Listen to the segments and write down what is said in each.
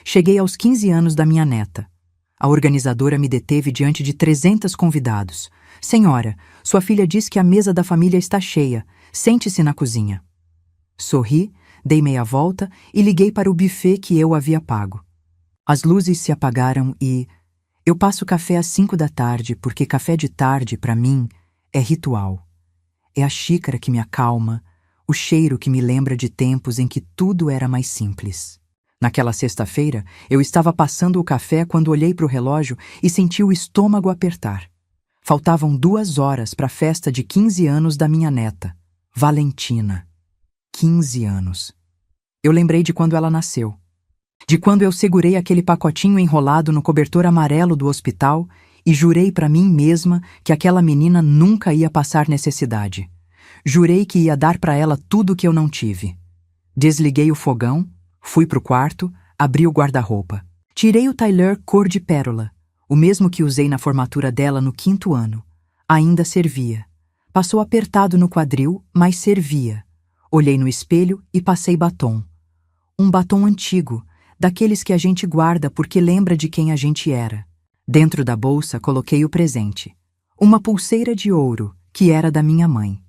Cheguei aos 15 anos da minha neta. A organizadora me deteve diante de 300 convidados. Senhora, sua filha diz que a mesa da família está cheia. Sente-se na cozinha. Sorri, dei meia volta e liguei para o buffet que eu havia pago. As luzes se apagaram e... Eu passo café às 5 da tarde porque café de tarde, para mim, é ritual. É a xícara que me acalma, o cheiro que me lembra de tempos em que tudo era mais simples. Naquela sexta-feira, eu estava passando o café quando olhei para o relógio e senti o estômago apertar. Faltavam 2 horas para a festa de 15 anos da minha neta, Valentina. 15 anos. Eu lembrei de quando ela nasceu. De quando eu segurei aquele pacotinho enrolado no cobertor amarelo do hospital e jurei para mim mesma que aquela menina nunca ia passar necessidade. Jurei que ia dar para ela tudo que eu não tive. Desliguei o fogão, fui pro quarto, abri o guarda-roupa. Tirei o tailleur cor de pérola, o mesmo que usei na formatura dela no 5º ano. Ainda servia. Passou apertado no quadril, mas servia. Olhei no espelho e passei batom. Um batom antigo, daqueles que a gente guarda porque lembra de quem a gente era. Dentro da bolsa coloquei o presente. Uma pulseira de ouro, que era da minha mãe.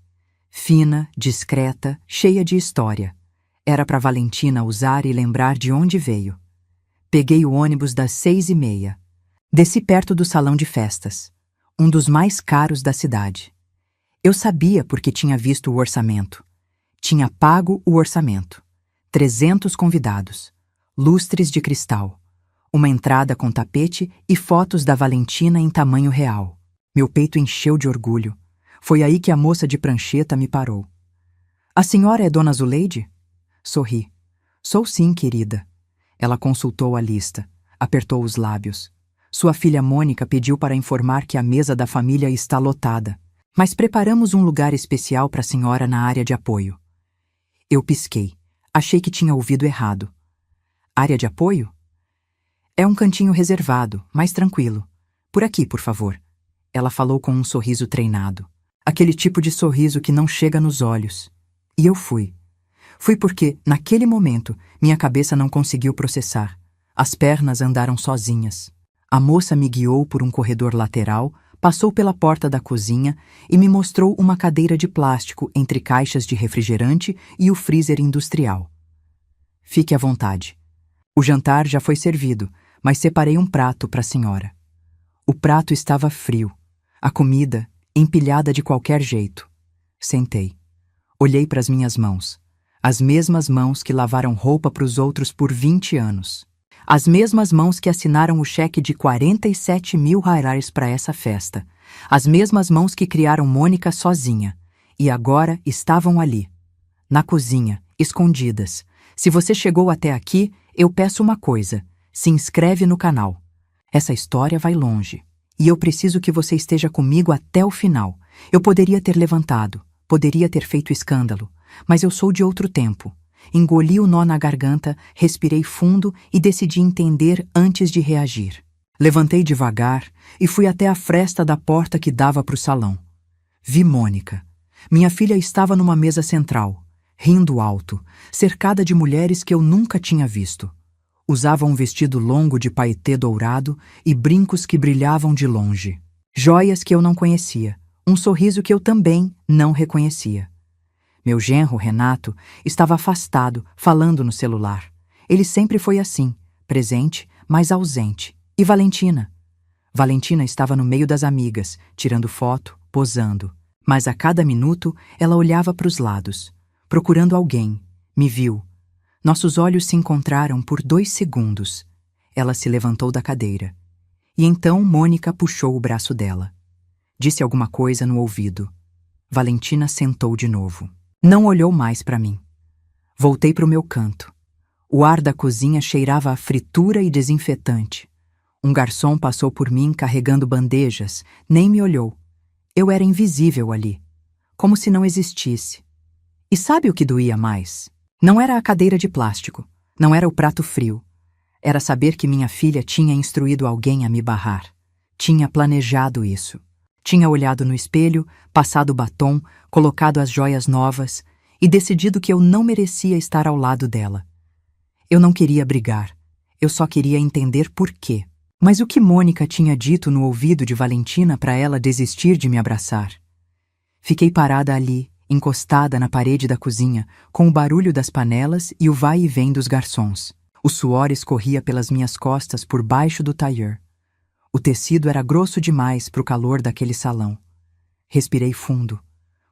Fina, discreta, cheia de história. Era para Valentina usar e lembrar de onde veio. Peguei o ônibus das 6h30. Desci perto do salão de festas, um dos mais caros da cidade. Eu sabia porque tinha visto o orçamento. Tinha pago o orçamento. 300 convidados, lustres de cristal, uma entrada com tapete e fotos da Valentina em tamanho real. Meu peito encheu de orgulho. Foi aí que a moça de prancheta me parou. A senhora é Dona Zuleide? Sorri. Sou sim, querida. Ela consultou a lista, apertou os lábios. Sua filha Mônica pediu para informar que a mesa da família está lotada, mas preparamos um lugar especial para a senhora na área de apoio. Eu pisquei. Achei que tinha ouvido errado. Área de apoio? É um cantinho reservado, mais tranquilo. Por aqui, por favor. Ela falou com um sorriso treinado. Aquele tipo de sorriso que não chega nos olhos. E eu fui. Fui porque, naquele momento, minha cabeça não conseguiu processar. As pernas andaram sozinhas. A moça me guiou por um corredor lateral, passou pela porta da cozinha e me mostrou uma cadeira de plástico entre caixas de refrigerante e o freezer industrial. Fique à vontade. O jantar já foi servido, mas separei um prato para a senhora. O prato estava frio. A comida, empilhada de qualquer jeito. Sentei. Olhei para as minhas mãos. As mesmas mãos que lavaram roupa para os outros por 20 anos. As mesmas mãos que assinaram o cheque de 47 mil reais para essa festa. As mesmas mãos que criaram Mônica sozinha. E agora estavam ali. Na cozinha, escondidas. Se você chegou até aqui, eu peço uma coisa. Se inscreve no canal. Essa história vai longe. E eu preciso que você esteja comigo até o final. Eu poderia ter levantado, poderia ter feito escândalo, mas eu sou de outro tempo. Engoli o nó na garganta, respirei fundo e decidi entender antes de reagir. Levantei devagar e fui até a fresta da porta que dava para o salão. Vi Mônica. Minha filha estava numa mesa central, rindo alto, cercada de mulheres que eu nunca tinha visto. Usava um vestido longo de paetê dourado e brincos que brilhavam de longe. Joias que eu não conhecia, um sorriso que eu também não reconhecia. Meu genro, Renato, estava afastado, falando no celular. Ele sempre foi assim, presente, mas ausente. E Valentina? Valentina estava no meio das amigas, tirando foto, posando. Mas a cada minuto ela olhava para os lados, procurando alguém. Me viu. Nossos olhos se encontraram por 2 segundos. Ela se levantou da cadeira. E então Mônica puxou o braço dela. Disse alguma coisa no ouvido. Valentina sentou de novo. Não olhou mais para mim. Voltei para o meu canto. O ar da cozinha cheirava a fritura e desinfetante. Um garçom passou por mim carregando bandejas, nem me olhou. Eu era invisível ali, como se não existisse. E sabe o que doía mais? Não era a cadeira de plástico, não era o prato frio. Era saber que minha filha tinha instruído alguém a me barrar. Tinha planejado isso. Tinha olhado no espelho, passado o batom, colocado as joias novas e decidido que eu não merecia estar ao lado dela. Eu não queria brigar. Eu só queria entender por quê. Mas o que Mônica tinha dito no ouvido de Valentina para ela desistir de me abraçar? Fiquei parada ali, encostada na parede da cozinha, com o barulho das panelas e o vai e vem dos garçons. O suor escorria pelas minhas costas por baixo do tailleur. O tecido era grosso demais para o calor daquele salão. Respirei fundo.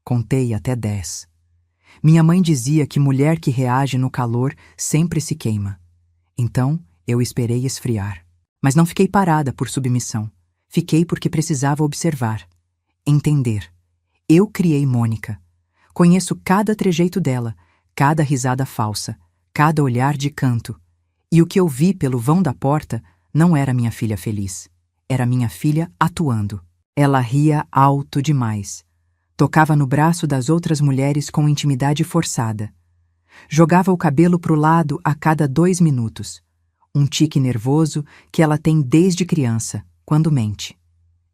Contei até 10. Minha mãe dizia que mulher que reage no calor sempre se queima. Então, eu esperei esfriar. Mas não fiquei parada por submissão. Fiquei porque precisava observar. Entender. Eu criei Mônica. Conheço cada trejeito dela, cada risada falsa, cada olhar de canto. E o que eu vi pelo vão da porta não era minha filha feliz. Era minha filha atuando. Ela ria alto demais. Tocava no braço das outras mulheres com intimidade forçada. Jogava o cabelo pro lado a cada 2 minutos. Um tique nervoso que ela tem desde criança, quando mente.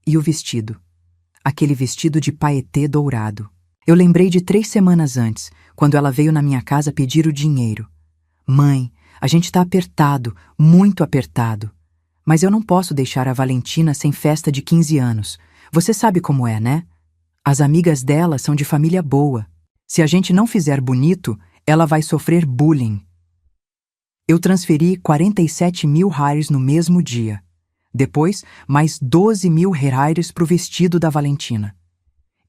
E o vestido. Aquele vestido de paetê dourado. Eu lembrei de 3 semanas antes, quando ela veio na minha casa pedir o dinheiro. Mãe, a gente tá apertado, muito apertado. Mas eu não posso deixar a Valentina sem festa de 15 anos. Você sabe como é, né? As amigas dela são de família boa. Se a gente não fizer bonito, ela vai sofrer bullying. Eu transferi 47 mil reais no mesmo dia. Depois, mais 12 mil reais para o vestido da Valentina.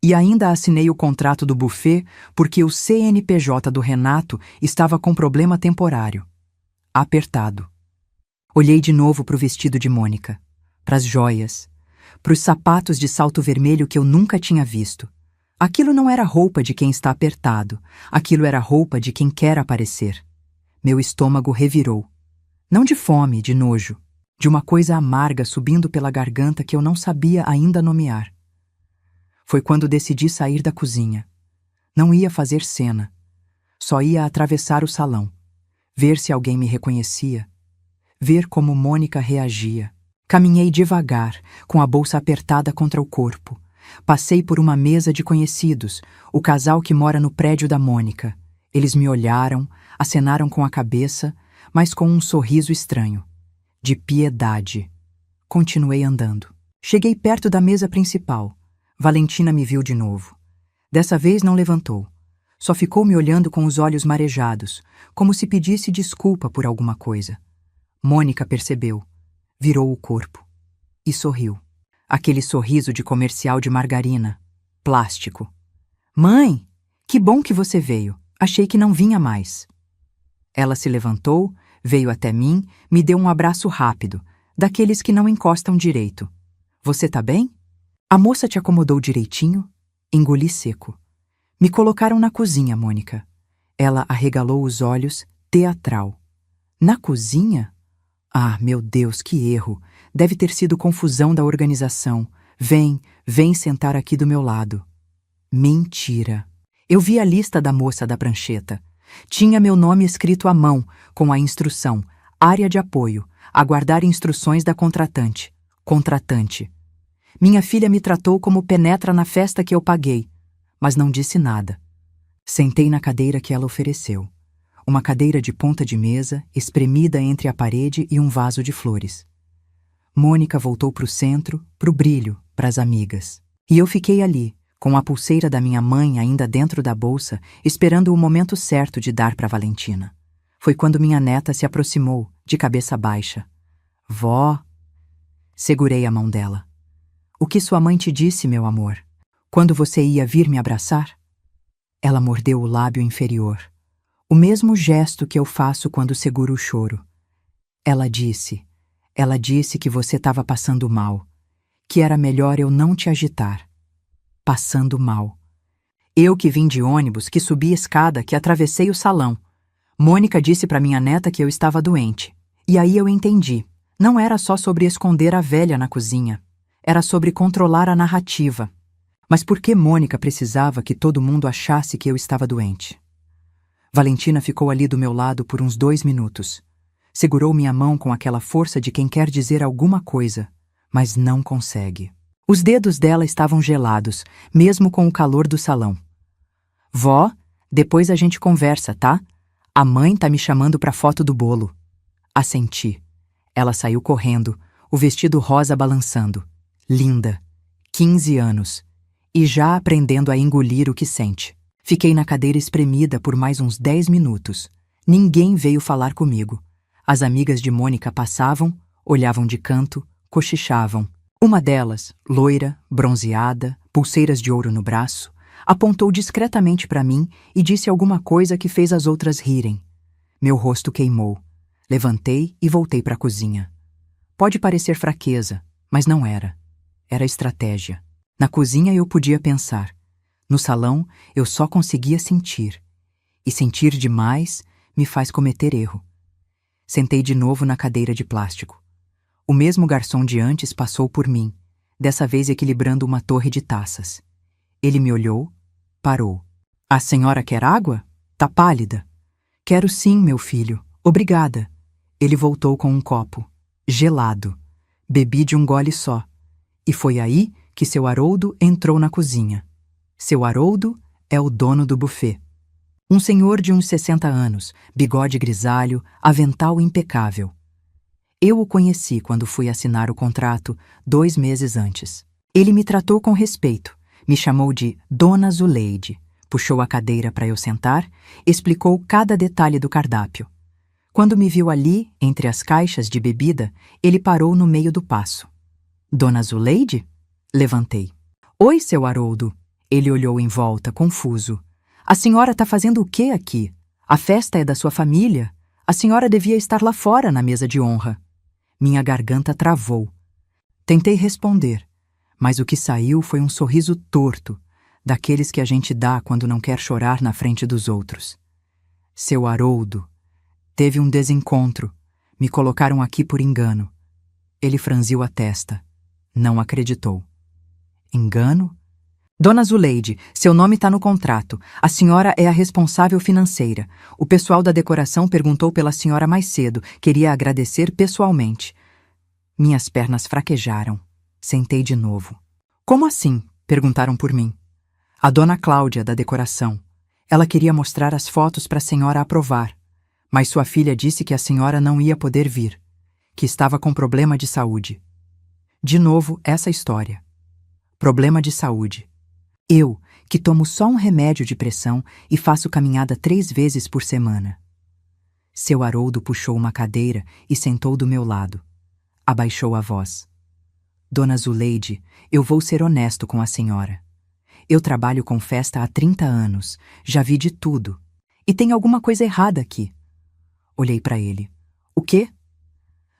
E ainda assinei o contrato do buffet porque o CNPJ do Renato estava com problema temporário. Apertado. Olhei de novo para o vestido de Mônica, para as joias, para os sapatos de salto vermelho que eu nunca tinha visto. Aquilo não era roupa de quem está apertado, aquilo era roupa de quem quer aparecer. Meu estômago revirou. Não de fome, de nojo, de uma coisa amarga subindo pela garganta que eu não sabia ainda nomear. Foi quando decidi sair da cozinha. Não ia fazer cena. Só ia atravessar o salão, ver se alguém me reconhecia, ver como Mônica reagia. Caminhei devagar, com a bolsa apertada contra o corpo. Passei por uma mesa de conhecidos, o casal que mora no prédio da Mônica. Eles me olharam, acenaram com a cabeça, mas com um sorriso estranho. De piedade. Continuei andando. Cheguei perto da mesa principal. Valentina me viu de novo. Dessa vez não levantou. Só ficou me olhando com os olhos marejados, como se pedisse desculpa por alguma coisa. Mônica percebeu. Virou o corpo. E sorriu. Aquele sorriso de comercial de margarina. Plástico. Mãe, que bom que você veio. Achei que não vinha mais. Ela se levantou, veio até mim, me deu um abraço rápido, daqueles que não encostam direito. Você tá bem? A moça te acomodou direitinho? Engoli seco. Me colocaram na cozinha, Mônica. Ela arregalou os olhos, teatral. Na cozinha? Ah, meu Deus, que erro. Deve ter sido confusão da organização. Vem sentar aqui do meu lado. Mentira. Eu vi a lista da moça da prancheta. Tinha meu nome escrito à mão, com a instrução: área de apoio, aguardar instruções da contratante. Contratante. Minha filha me tratou como penetra na festa que eu paguei, mas não disse nada. Sentei na cadeira que ela ofereceu. Uma cadeira de ponta de mesa, espremida entre a parede e um vaso de flores. Mônica voltou para o centro, para o brilho, para as amigas. E eu fiquei ali, com a pulseira da minha mãe ainda dentro da bolsa, esperando o momento certo de dar para Valentina. Foi quando minha neta se aproximou, de cabeça baixa. Vó. Segurei a mão dela. O que sua mãe te disse, meu amor? Quando você ia vir me abraçar? Ela mordeu o lábio inferior. O mesmo gesto que eu faço quando seguro o choro. Ela disse que você estava passando mal, que era melhor eu não te agitar. Passando mal. Eu que vim de ônibus, que subi a escada, que atravessei o salão. Mônica disse para minha neta que eu estava doente. E aí eu entendi. Não era só sobre esconder a velha na cozinha. Era sobre controlar a narrativa. Mas por que Mônica precisava que todo mundo achasse que eu estava doente? Valentina ficou ali do meu lado por uns 2 minutos. Segurou minha mão com aquela força de quem quer dizer alguma coisa, mas não consegue. Os dedos dela estavam gelados, mesmo com o calor do salão. Vó, depois a gente conversa, tá? A mãe tá me chamando pra foto do bolo. Assenti. Ela saiu correndo, o vestido rosa balançando. Linda. 15 anos. E já aprendendo a engolir o que sente. Fiquei na cadeira espremida por mais uns 10 minutos. Ninguém veio falar comigo. As amigas de Mônica passavam, olhavam de canto, cochichavam. Uma delas, loira, bronzeada, pulseiras de ouro no braço, apontou discretamente para mim e disse alguma coisa que fez as outras rirem. Meu rosto queimou. Levantei e voltei para a cozinha. Pode parecer fraqueza, mas não era. Era estratégia. Na cozinha eu podia pensar. No salão eu só conseguia sentir. E sentir demais me faz cometer erro. Sentei de novo na cadeira de plástico. O mesmo garçom de antes passou por mim, dessa vez equilibrando uma torre de taças. Ele me olhou, parou. A senhora quer água? Tá pálida. Quero sim, meu filho. Obrigada. Ele voltou com um copo, gelado. Bebi de um gole só. E foi aí que seu Haroldo entrou na cozinha. Seu Haroldo é o dono do buffet. Um senhor de uns 60 anos, bigode grisalho, avental impecável. Eu o conheci quando fui assinar o contrato 2 meses antes. Ele me tratou com respeito, me chamou de Dona Zuleide, puxou a cadeira para eu sentar, explicou cada detalhe do cardápio. Quando me viu ali, entre as caixas de bebida, ele parou no meio do passo. Dona Zuleide? Levantei. Oi, seu Haroldo. Ele olhou em volta, confuso. A senhora está fazendo o quê aqui? A festa é da sua família. A senhora devia estar lá fora na mesa de honra. Minha garganta travou. Tentei responder, mas o que saiu foi um sorriso torto, daqueles que a gente dá quando não quer chorar na frente dos outros. Seu Haroldo. Teve um desencontro. Me colocaram aqui por engano. Ele franziu a testa. Não acreditou. Engano? Dona Zuleide, seu nome está no contrato. A senhora é a responsável financeira. O pessoal da decoração perguntou pela senhora mais cedo. Queria agradecer pessoalmente. Minhas pernas fraquejaram. Sentei de novo. Como assim? Perguntaram por mim. A dona Cláudia, da decoração. Ela queria mostrar as fotos para a senhora aprovar. Mas sua filha disse que a senhora não ia poder vir. Que estava com problema de saúde. De novo, essa história. Problema de saúde. Eu, que tomo só um remédio de pressão e faço caminhada 3 vezes por semana. Seu Haroldo puxou uma cadeira e sentou do meu lado. Abaixou a voz. Dona Zuleide, eu vou ser honesto com a senhora. Eu trabalho com festa há 30 anos, já vi de tudo. E tem alguma coisa errada aqui. Olhei para ele. O quê?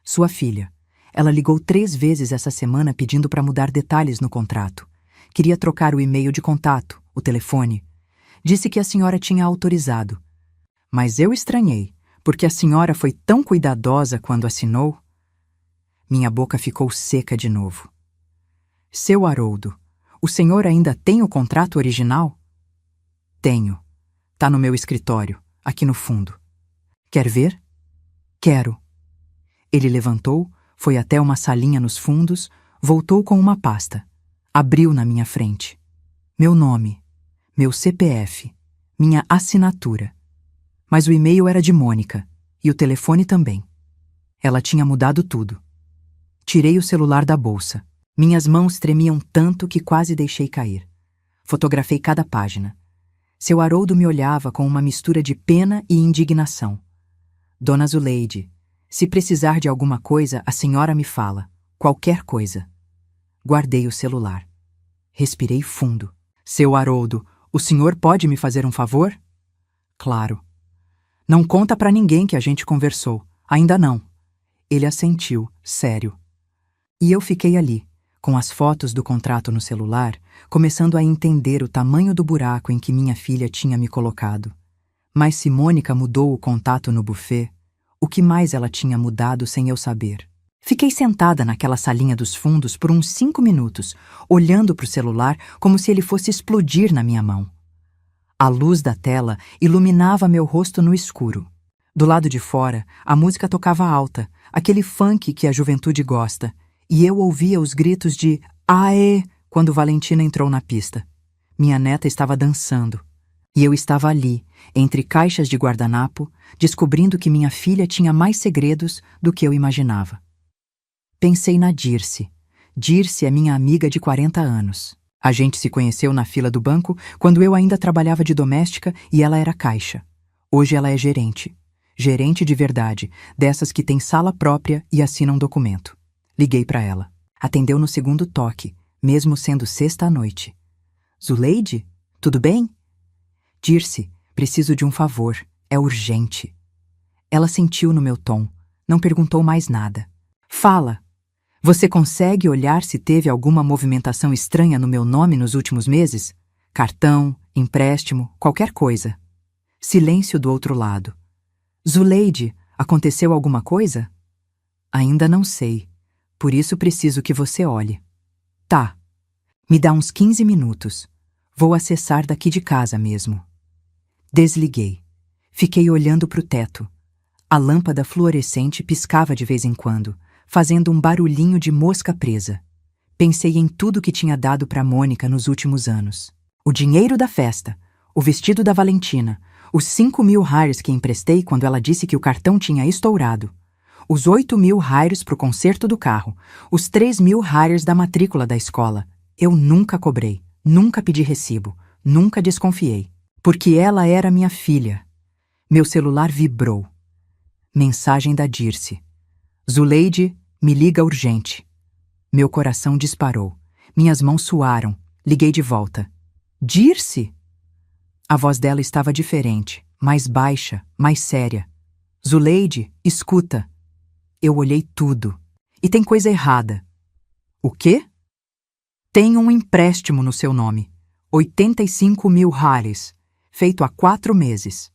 Sua filha. Ela ligou 3 vezes essa semana pedindo para mudar detalhes no contrato. Queria trocar o e-mail de contato, o telefone. Disse que a senhora tinha autorizado. Mas eu estranhei, porque a senhora foi tão cuidadosa quando assinou. Minha boca ficou seca de novo. Seu Haroldo, o senhor ainda tem o contrato original? Tenho. Tá no meu escritório, aqui no fundo. Quer ver? Quero. Ele levantou, foi até uma salinha nos fundos, voltou com uma pasta. Abriu na minha frente. Meu nome, meu CPF, minha assinatura. Mas o e-mail era de Mônica, e o telefone também. Ela tinha mudado tudo. Tirei o celular da bolsa. Minhas mãos tremiam tanto que quase deixei cair. Fotografei cada página. Seu Haroldo me olhava com uma mistura de pena e indignação. Dona Zuleide, se precisar de alguma coisa, a senhora me fala. Qualquer coisa. Guardei o celular. Respirei fundo. Seu Haroldo, o senhor pode me fazer um favor? Claro. Não conta pra ninguém que a gente conversou. Ainda não. Ele assentiu, sério. E eu fiquei ali, com as fotos do contrato no celular, começando a entender o tamanho do buraco em que minha filha tinha me colocado. Mas se Mônica mudou o contato no buffet, o que mais ela tinha mudado sem eu saber? Fiquei sentada naquela salinha dos fundos por uns 5 minutos, olhando para o celular como se ele fosse explodir na minha mão. A luz da tela iluminava meu rosto no escuro. Do lado de fora, a música tocava alta, aquele funk que a juventude gosta, e eu ouvia os gritos de "Aê!" quando Valentina entrou na pista. Minha neta estava dançando, e eu estava ali, entre caixas de guardanapo, descobrindo que minha filha tinha mais segredos do que eu imaginava. Pensei na Dirce. Dirce é minha amiga de 40 anos. A gente se conheceu na fila do banco quando eu ainda trabalhava de doméstica e ela era caixa. Hoje ela é gerente. Gerente de verdade, dessas que tem sala própria e assina um documento. Liguei para ela. Atendeu no segundo toque, mesmo sendo sexta à noite. Zuleide? Tudo bem? Dirce, preciso de um favor. É urgente. Ela sentiu no meu tom. Não perguntou mais nada. Fala. Você consegue olhar se teve alguma movimentação estranha no meu nome nos últimos meses? Cartão, empréstimo, qualquer coisa. Silêncio do outro lado. Zuleide, aconteceu alguma coisa? Ainda não sei. Por isso preciso que você olhe. Tá. Me dá uns 15 minutos. Vou acessar daqui de casa mesmo. Desliguei. Fiquei olhando para o teto. A lâmpada fluorescente piscava de vez em quando, fazendo um barulhinho de mosca presa. Pensei em tudo que tinha dado para Mônica nos últimos anos. O dinheiro da festa, o vestido da Valentina, os 5.000 reais que emprestei quando ela disse que o cartão tinha estourado, os 8.000 reais para o conserto do carro, os 3.000 reais da matrícula da escola. Eu nunca cobrei, nunca pedi recibo, nunca desconfiei, porque ela era minha filha. Meu celular vibrou. Mensagem da Dirce. Zuleide, me liga urgente. Meu coração disparou. Minhas mãos suaram. Liguei de volta. Dirce? A voz dela estava diferente, mais baixa, mais séria. Zuleide, escuta. Eu olhei tudo. E tem coisa errada. O quê? Tem um empréstimo no seu nome. 85.000 reais. Feito há 4 meses.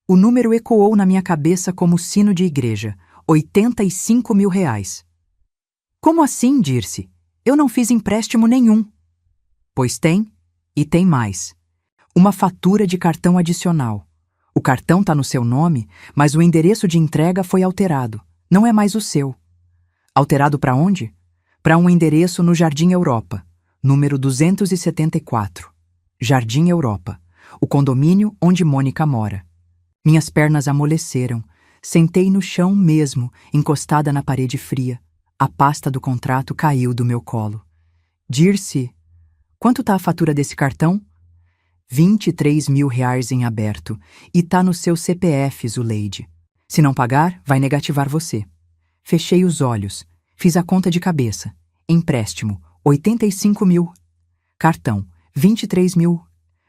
O número ecoou na minha cabeça como sino de igreja. 85.000 reais. Como assim, Dirce? Eu não fiz empréstimo nenhum. Pois tem, e tem mais. Uma fatura de cartão adicional. O cartão está no seu nome, mas o endereço de entrega foi alterado. Não é mais o seu. Alterado para onde? Para um endereço no Jardim Europa, número 274. Jardim Europa, o condomínio onde Mônica mora. Minhas pernas amoleceram. Sentei no chão mesmo, encostada na parede fria. A pasta do contrato caiu do meu colo. Dirce, quanto tá a fatura desse cartão? 23.000 reais em aberto. E tá no seu CPF, Zuleide. Se não pagar, vai negativar você. Fechei os olhos. Fiz a conta de cabeça. Empréstimo, 85.000. Cartão, 23.000.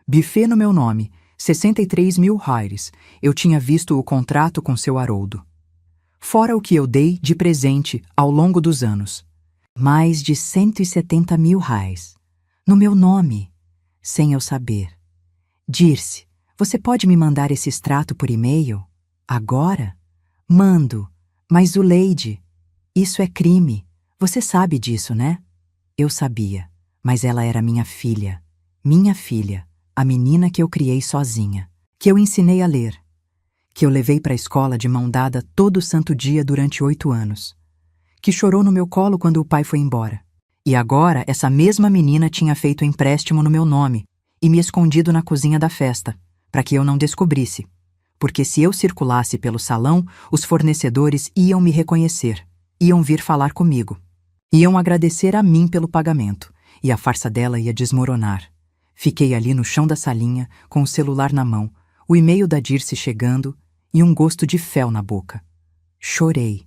Buffet no meu nome, 63.000 reais. Eu tinha visto o contrato com seu Haroldo. Fora o que eu dei de presente ao longo dos anos. Mais de 170.000 reais. No meu nome, sem eu saber. Dirce, você pode me mandar esse extrato por e-mail? Agora? Mando. Mas Zuleide, isso é crime. Você sabe disso, né? Eu sabia, mas ela era minha filha. Minha filha. A menina que eu criei sozinha, que eu ensinei a ler, que eu levei para a escola de mão dada todo santo dia durante 8 anos, que chorou no meu colo quando o pai foi embora. E agora essa mesma menina tinha feito empréstimo no meu nome e me escondido na cozinha da festa, para que eu não descobrisse, porque se eu circulasse pelo salão, os fornecedores iam me reconhecer, iam vir falar comigo, iam agradecer a mim pelo pagamento, e a farsa dela ia desmoronar. Fiquei ali no chão da salinha, com o celular na mão, o e-mail da Dirce chegando e um gosto de fel na boca. Chorei.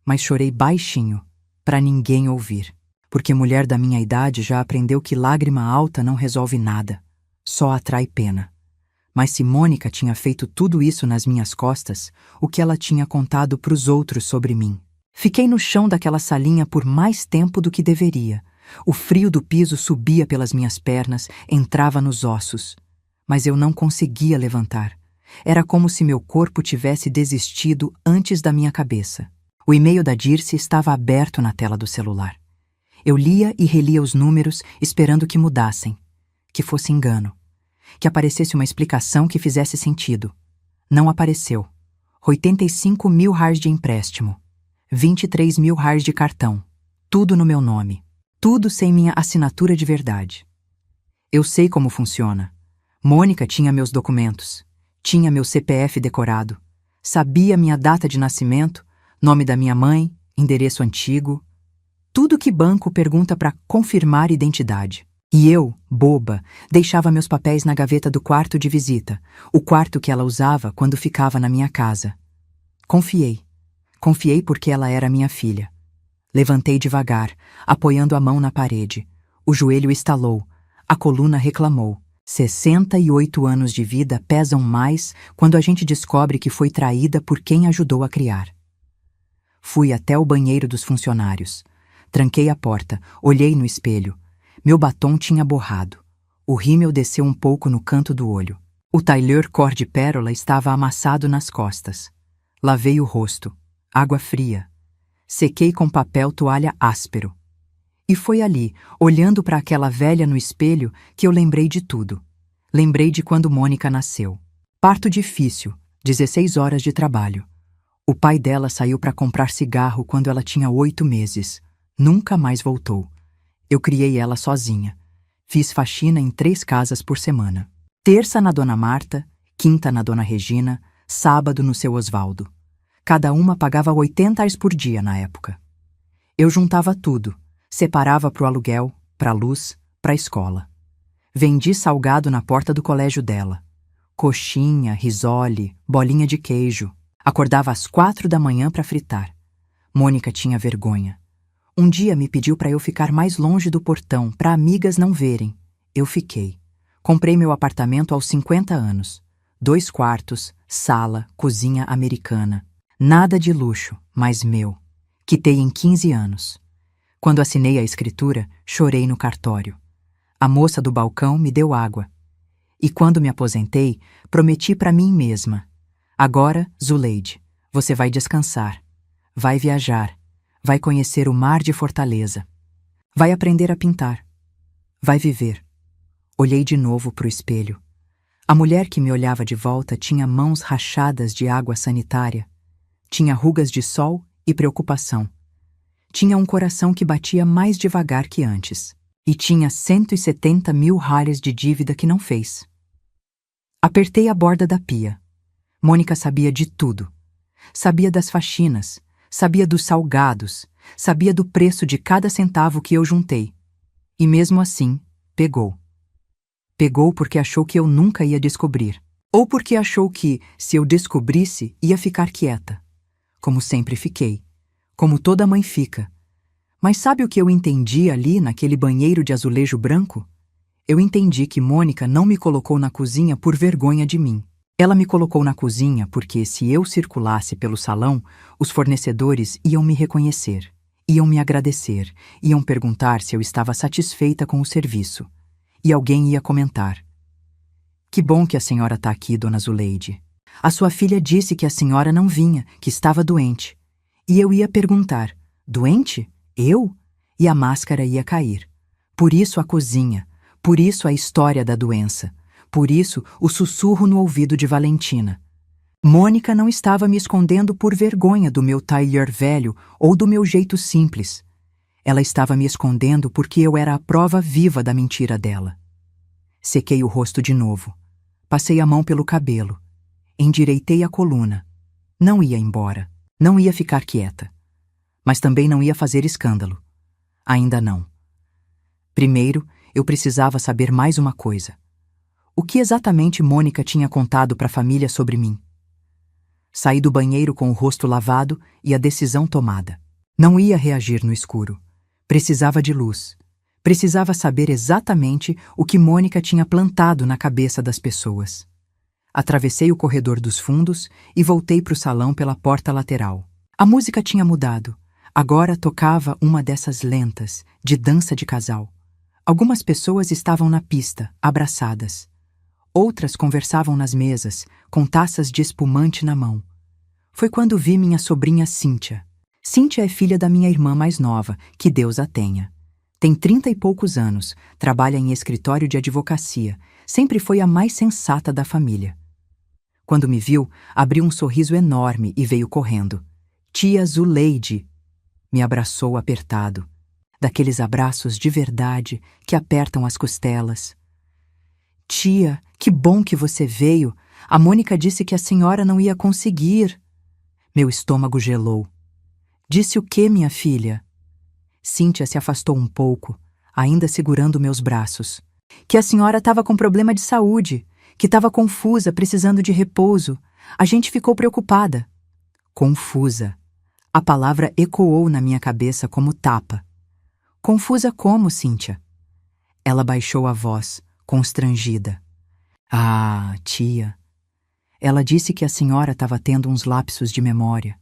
Mas chorei baixinho, para ninguém ouvir. Porque mulher da minha idade já aprendeu que lágrima alta não resolve nada, só atrai pena. Mas se Mônica tinha feito tudo isso nas minhas costas, o que ela tinha contado para os outros sobre mim? Fiquei no chão daquela salinha por mais tempo do que deveria. O frio do piso subia pelas minhas pernas, entrava nos ossos. Mas eu não conseguia levantar. Era como se meu corpo tivesse desistido antes da minha cabeça. O e-mail da Dirce estava aberto na tela do celular. Eu lia e relia os números, esperando que mudassem. Que fosse engano. Que aparecesse uma explicação que fizesse sentido. Não apareceu. 85.000 reais de empréstimo. 23.000 reais de cartão. Tudo no meu nome. Tudo sem minha assinatura de verdade. Eu sei como funciona. Mônica tinha meus documentos, tinha meu CPF decorado, sabia minha data de nascimento, nome da minha mãe endereço antigo, tudo que banco pergunta para confirmar identidade. E eu, boba, deixava meus papéis na gaveta do quarto de visita, o quarto que ela usava quando ficava na minha casa. Confiei. Confiei porque ela era minha filha. Levantei devagar, apoiando a mão na parede. O joelho estalou, a coluna reclamou. 68 anos de vida pesam mais quando a gente descobre que foi traída por quem ajudou a criar. Fui até o banheiro dos funcionários. Tranquei a porta, olhei no espelho. Meu batom tinha borrado. O rímel desceu um pouco no canto do olho. O tailleur cor de pérola estava amassado nas costas. Lavei o rosto. Água fria. Sequei com papel toalha áspero. E foi ali, olhando para aquela velha no espelho, que eu lembrei de tudo. Lembrei de quando Mônica nasceu. Parto difícil, 16 horas de trabalho. O pai dela saiu para comprar cigarro quando ela tinha 8 meses. Nunca mais voltou. Eu criei ela sozinha. Fiz faxina em 3 casas por semana. Terça na Dona Marta, quinta na Dona Regina, sábado no seu Osvaldo. Cada uma pagava 80 reais por dia na época. Eu juntava tudo, separava para o aluguel, para a luz, para a escola. Vendi salgado na porta do colégio dela. Coxinha, risole, bolinha de queijo. Acordava às 4 da manhã para fritar. Mônica tinha vergonha. Um dia me pediu para eu ficar mais longe do portão, para amigas não verem. Eu fiquei. Comprei meu apartamento aos 50 anos. 2 quartos, sala, cozinha americana. Nada de luxo, mas meu. Quitei em 15 anos. Quando assinei a escritura, chorei no cartório. A moça do balcão me deu água. E quando me aposentei, prometi para mim mesma. Agora, Zuleide, você vai descansar. Vai viajar. Vai conhecer o mar de Fortaleza. Vai aprender a pintar. Vai viver. Olhei de novo para o espelho. A mulher que me olhava de volta tinha mãos rachadas de água sanitária. Tinha rugas de sol e preocupação. Tinha um coração que batia mais devagar que antes. E tinha 170 mil reais de dívida que não fez. Apertei a borda da pia. Mônica sabia de tudo. Sabia das faxinas, sabia dos salgados, sabia do preço de cada centavo que eu juntei. E mesmo assim, pegou. Pegou porque achou que eu nunca ia descobrir. Ou porque achou que, se eu descobrisse, ia ficar quieta. Como sempre fiquei. Como toda mãe fica. Mas sabe o que eu entendi ali naquele banheiro de azulejo branco? Eu entendi que Mônica não me colocou na cozinha por vergonha de mim. Ela me colocou na cozinha porque, se eu circulasse pelo salão, os fornecedores iam me reconhecer, iam me agradecer, iam perguntar se eu estava satisfeita com o serviço. E alguém ia comentar: "Que bom que a senhora está aqui, dona Zuleide. A sua filha disse que a senhora não vinha, que estava doente." E eu ia perguntar: "Doente? Eu?" E a máscara ia cair. Por isso a cozinha, por isso a história da doença, por isso o sussurro no ouvido de Valentina. Mônica não estava me escondendo por vergonha do meu tailleur velho ou do meu jeito simples. Ela estava me escondendo porque eu era a prova viva da mentira dela. Sequei o rosto de novo. Passei a mão pelo cabelo. Endireitei a coluna. Não ia embora. Não ia ficar quieta. Mas também não ia fazer escândalo. Ainda não. Primeiro, eu precisava saber mais uma coisa. O que exatamente Mônica tinha contado para a família sobre mim? Saí do banheiro com o rosto lavado e a decisão tomada. Não ia reagir no escuro. Precisava de luz. Precisava saber exatamente o que Mônica tinha plantado na cabeça das pessoas. Atravessei o corredor dos fundos e voltei para o salão pela porta lateral. A música tinha mudado. Agora tocava uma dessas lentas, de dança de casal. Algumas pessoas estavam na pista, abraçadas. Outras conversavam nas mesas, com taças de espumante na mão. Foi quando vi minha sobrinha Cíntia. Cíntia é filha da minha irmã mais nova, que Deus a tenha. Tem 30 e poucos anos, trabalha em escritório de advocacia, sempre foi a mais sensata da família. Quando me viu, abriu um sorriso enorme e veio correndo. "Tia Zuleide!" Me abraçou apertado, daqueles abraços de verdade que apertam as costelas. "Tia, que bom que você veio. A Mônica disse que a senhora não ia conseguir." Meu estômago gelou. Disse o quê, minha filha? Cíntia se afastou um pouco, ainda segurando meus braços. Que a senhora estava com problema de saúde, que estava confusa, precisando de repouso. A gente ficou preocupada. Confusa. A palavra ecoou na minha cabeça como tapa. Confusa como, Cíntia? Ela baixou a voz, constrangida. Ah, tia. Ela disse que a senhora estava tendo uns lapsos de memória,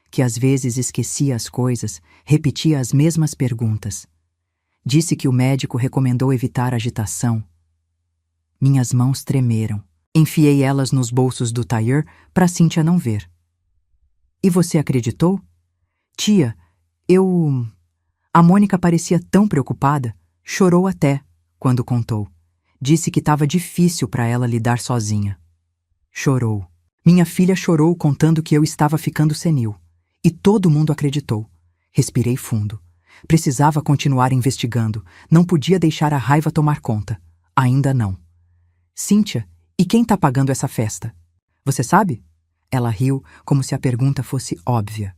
que às vezes esquecia as coisas, repetia as mesmas perguntas. Disse que o médico recomendou evitar agitação. Minhas mãos tremeram. Enfiei elas nos bolsos do tailleur para Cíntia não ver. E você acreditou? Tia, A Mônica parecia tão preocupada, chorou até, quando contou. Disse que estava difícil para ela lidar sozinha. Chorou. Minha filha chorou contando que eu estava ficando senil. E todo mundo acreditou. Respirei fundo. Precisava continuar investigando. Não podia deixar a raiva tomar conta. Ainda não. Cíntia, e quem tá pagando essa festa? Você sabe? Ela riu como se a pergunta fosse óbvia.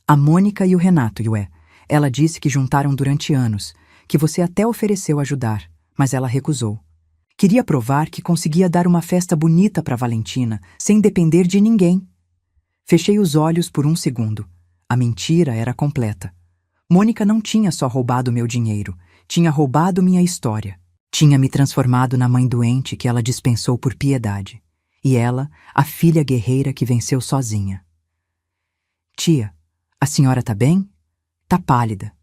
A Mônica e o Renato, Ué. Ela disse que juntaram durante anos, que você até ofereceu ajudar, mas ela recusou. Queria provar que conseguia dar uma festa bonita para Valentina, sem depender de ninguém. Fechei os olhos por um segundo. A mentira era completa. Mônica não tinha só roubado meu dinheiro, tinha roubado minha história. Tinha me transformado na mãe doente que ela dispensou por piedade. E ela, a filha guerreira que venceu sozinha. Tia, a senhora tá bem? Tá pálida.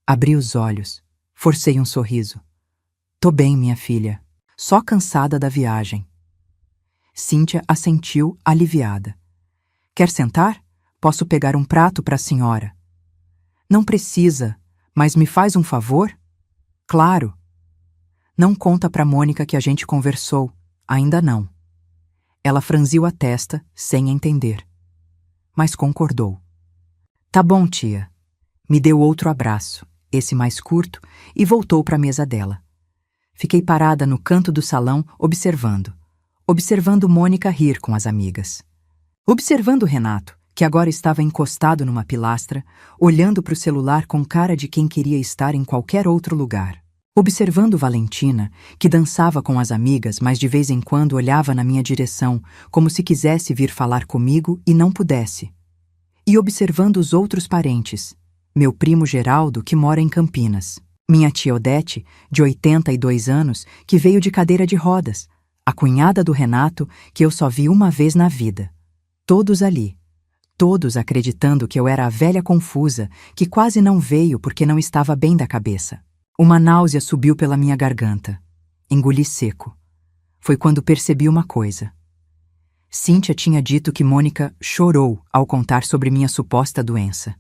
Abri os olhos, forcei um sorriso. Tô bem, minha filha, só cansada da viagem. Cíntia assentiu, aliviada. Quer sentar? Posso pegar um prato para a senhora. Não precisa, mas me faz um favor? Claro. Não conta pra Mônica que a gente conversou, ainda não. Ela franziu a testa, sem entender. Mas concordou. Tá bom, tia. Me deu outro abraço, esse mais curto, e voltou para a mesa dela. Fiquei parada no canto do salão, observando Mônica rir com as amigas. Observando Renato, que agora estava encostado numa pilastra, olhando para o celular com cara de quem queria estar em qualquer outro lugar. Observando Valentina, que dançava com as amigas, mas de vez em quando olhava na minha direção, como se quisesse vir falar comigo e não pudesse. E observando os outros parentes, meu primo Geraldo, que mora em Campinas, minha tia Odete, de 82 anos, que veio de cadeira de rodas, a cunhada do Renato, que eu só vi uma vez na vida. Todos ali. Todos acreditando que eu era a velha confusa, que quase não veio porque não estava bem da cabeça. Uma náusea subiu pela minha garganta. Engoli seco. Foi quando percebi uma coisa. Cíntia tinha dito que Mônica chorou ao contar sobre minha suposta doença.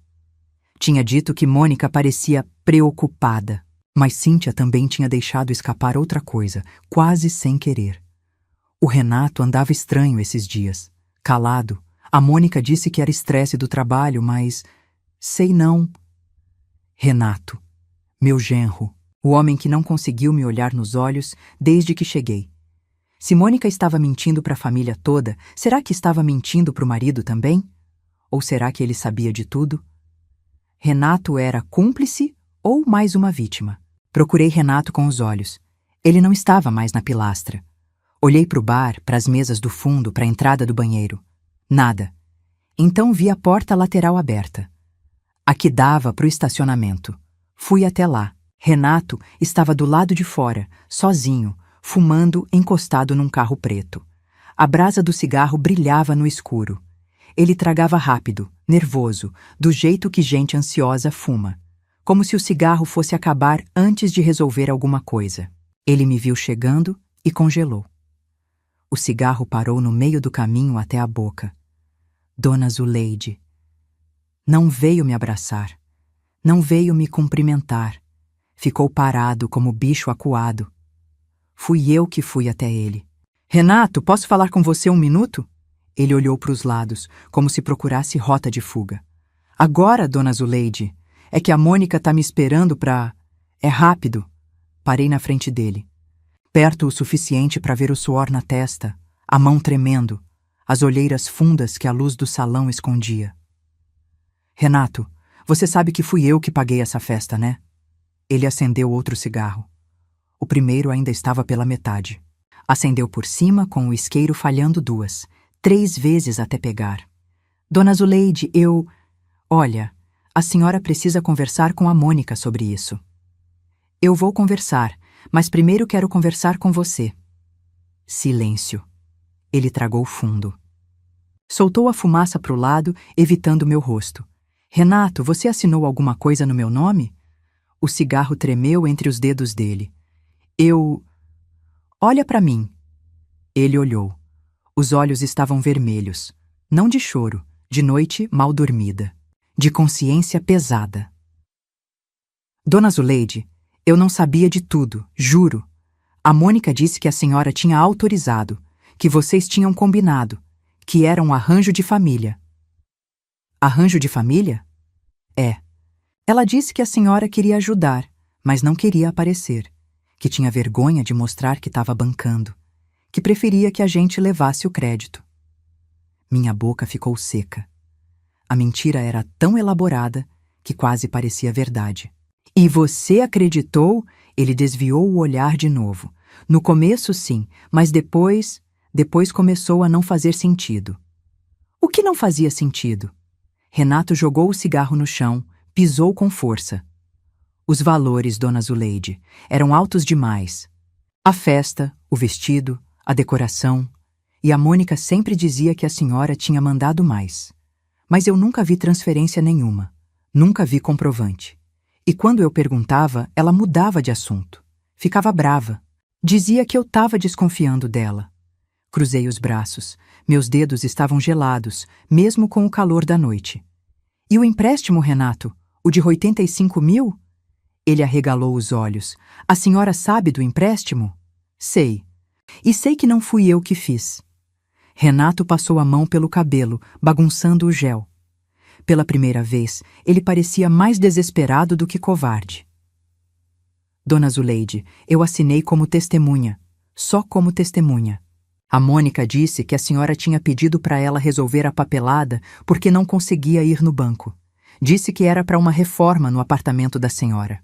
Tinha dito que Mônica parecia preocupada, mas Cíntia também tinha deixado escapar outra coisa, quase sem querer. O Renato andava estranho esses dias, calado. A Mônica disse que era estresse do trabalho, mas... sei não. Renato, meu genro, o homem que não conseguiu me olhar nos olhos desde que cheguei. Se Mônica estava mentindo para a família toda, será que estava mentindo para o marido também? Ou será que ele sabia de tudo? Renato era cúmplice ou mais uma vítima? Procurei Renato com os olhos. Ele não estava mais na pilastra. Olhei para o bar, para as mesas do fundo, para a entrada do banheiro. Nada. Então vi a porta lateral aberta. A que dava para o estacionamento. Fui até lá. Renato estava do lado de fora, sozinho, fumando encostado num carro preto. A brasa do cigarro brilhava no escuro. Ele tragava rápido, nervoso, do jeito que gente ansiosa fuma, como se o cigarro fosse acabar antes de resolver alguma coisa. Ele me viu chegando e congelou. O cigarro parou no meio do caminho até a boca. Dona Zuleide. Não veio me abraçar. Não veio me cumprimentar. Ficou parado como bicho acuado. Fui eu que fui até ele. Renato, posso falar com você um minuto? Ele olhou para os lados, como se procurasse rota de fuga. Agora, dona Zuleide, é que a Mônica tá me esperando pra... É rápido. Parei na frente dele. Perto o suficiente para ver o suor na testa, a mão tremendo, as olheiras fundas que a luz do salão escondia. Renato, você sabe que fui eu que paguei essa festa, né? Ele acendeu outro cigarro. O primeiro ainda estava pela metade. Acendeu por cima com o isqueiro falhando 2, 3 vezes até pegar. Dona Zuleide, Olha, a senhora precisa conversar com a Mônica sobre isso. Eu vou conversar, mas primeiro quero conversar com você. Silêncio. Ele tragou fundo. Soltou a fumaça para o lado, evitando meu rosto. Renato, você assinou alguma coisa no meu nome? O cigarro tremeu entre os dedos dele. Olha para mim. Ele olhou. Os olhos estavam vermelhos. Não de choro, de noite mal dormida. De consciência pesada. Dona Zuleide, eu não sabia de tudo, juro. A Mônica disse que a senhora tinha autorizado, que vocês tinham combinado, que era um arranjo de família. Arranjo de família? É. Ela disse que a senhora queria ajudar, mas não queria aparecer, que tinha vergonha de mostrar que estava bancando, que preferia que a gente levasse o crédito. Minha boca ficou seca. A mentira era tão elaborada que quase parecia verdade. E você acreditou? Ele desviou o olhar de novo. No começo, sim, mas depois começou a não fazer sentido. O que não fazia sentido? Renato jogou o cigarro no chão, pisou com força. Os valores, Dona Zuleide, eram altos demais. A festa, o vestido, a decoração. E a Mônica sempre dizia que a senhora tinha mandado mais. Mas eu nunca vi transferência nenhuma. Nunca vi comprovante. E quando eu perguntava, ela mudava de assunto. Ficava brava. Dizia que eu estava desconfiando dela. Cruzei os braços. Meus dedos estavam gelados, mesmo com o calor da noite. E o empréstimo, Renato? O de 85 mil? Ele arregalou os olhos. A senhora sabe do empréstimo? Sei. E sei que não fui eu que fiz. Renato passou a mão pelo cabelo, bagunçando o gel. Pela primeira vez, ele parecia mais desesperado do que covarde. Dona Zuleide, eu assinei como testemunha. Só como testemunha. A Mônica disse que a senhora tinha pedido para ela resolver a papelada porque não conseguia ir no banco. Disse que era para uma reforma no apartamento da senhora.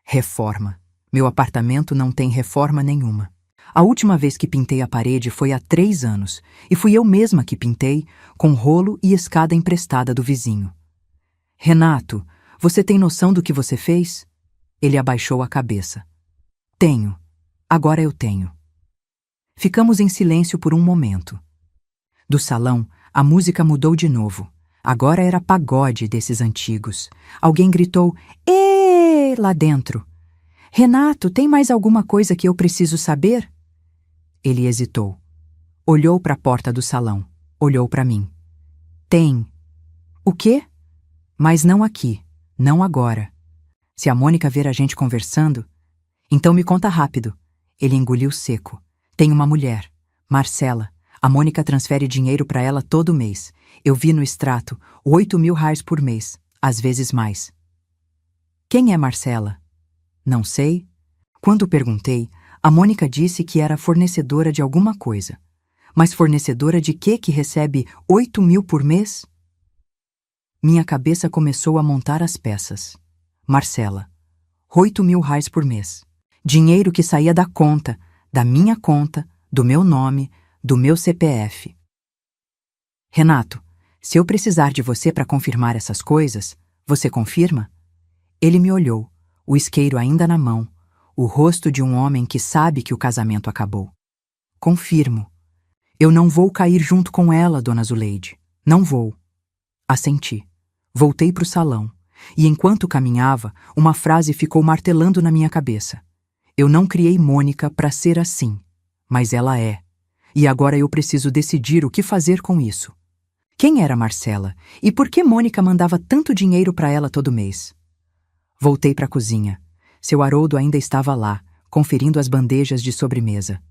Reforma. Meu apartamento não tem reforma nenhuma. A última vez que pintei a parede foi há 3 anos, e fui eu mesma que pintei, com rolo e escada emprestada do vizinho. Renato, você tem noção do que você fez? Ele abaixou a cabeça. Tenho. Agora eu tenho. Ficamos em silêncio por um momento. Do salão, a música mudou de novo. Agora era pagode desses antigos. Alguém gritou, "Ê!" lá dentro. Renato, tem mais alguma coisa que eu preciso saber? Ele hesitou. Olhou para a porta do salão. Olhou para mim. Tem. O quê? Mas não aqui. Não agora. Se a Mônica ver a gente conversando... Então me conta rápido. Ele engoliu seco. Tem uma mulher, Marcela. A Mônica transfere dinheiro para ela todo mês. Eu vi no extrato, 8 mil reais por mês, às vezes mais. Quem é Marcela? Não sei. Quando perguntei, a Mônica disse que era fornecedora de alguma coisa. Mas fornecedora de quê que recebe 8 mil por mês? Minha cabeça começou a montar as peças. Marcela, 8 mil reais por mês. Dinheiro que saía da conta, da minha conta, do meu nome, do meu CPF. Renato, se eu precisar de você para confirmar essas coisas, você confirma? Ele me olhou, o isqueiro ainda na mão, o rosto de um homem que sabe que o casamento acabou. Confirmo. Eu não vou cair junto com ela, Dona Zuleide. Não vou. Assenti. Voltei para o salão, e enquanto caminhava, uma frase ficou martelando na minha cabeça. Eu não criei Mônica para ser assim, mas ela é. E agora eu preciso decidir o que fazer com isso. Quem era Marcela? E por que Mônica mandava tanto dinheiro para ela todo mês? Voltei para a cozinha. Seu Haroldo ainda estava lá, conferindo as bandejas de sobremesa.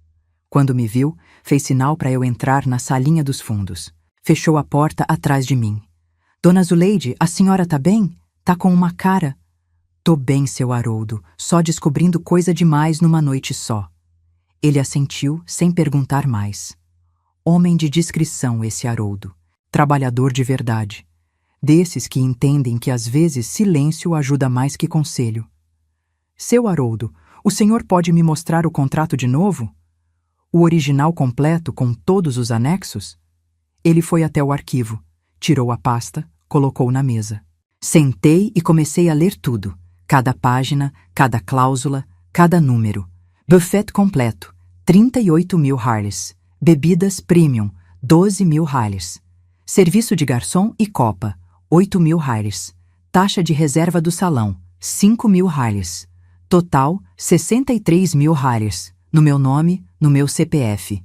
Quando me viu, fez sinal para eu entrar na salinha dos fundos. Fechou a porta atrás de mim. Dona Zuleide, a senhora tá bem? Tá com uma cara... Tô bem, seu Haroldo, só descobrindo coisa demais numa noite só. Ele assentiu, sem perguntar mais. Homem de discrição esse Haroldo. Trabalhador de verdade. Desses que entendem que às vezes silêncio ajuda mais que conselho. Seu Haroldo, o senhor pode me mostrar o contrato de novo? O original completo com todos os anexos? Ele foi até o arquivo, tirou a pasta, colocou na mesa. Sentei e comecei a ler tudo. Cada página, cada cláusula, cada número. Buffet completo, 38.000 Harleys. Bebidas premium, 12.000 Harleys. Serviço de garçom e copa, 8.000 Harleys. Taxa de reserva do salão, 5.000 Harleys. Total, 63.000 Harleys. No meu nome, no meu CPF.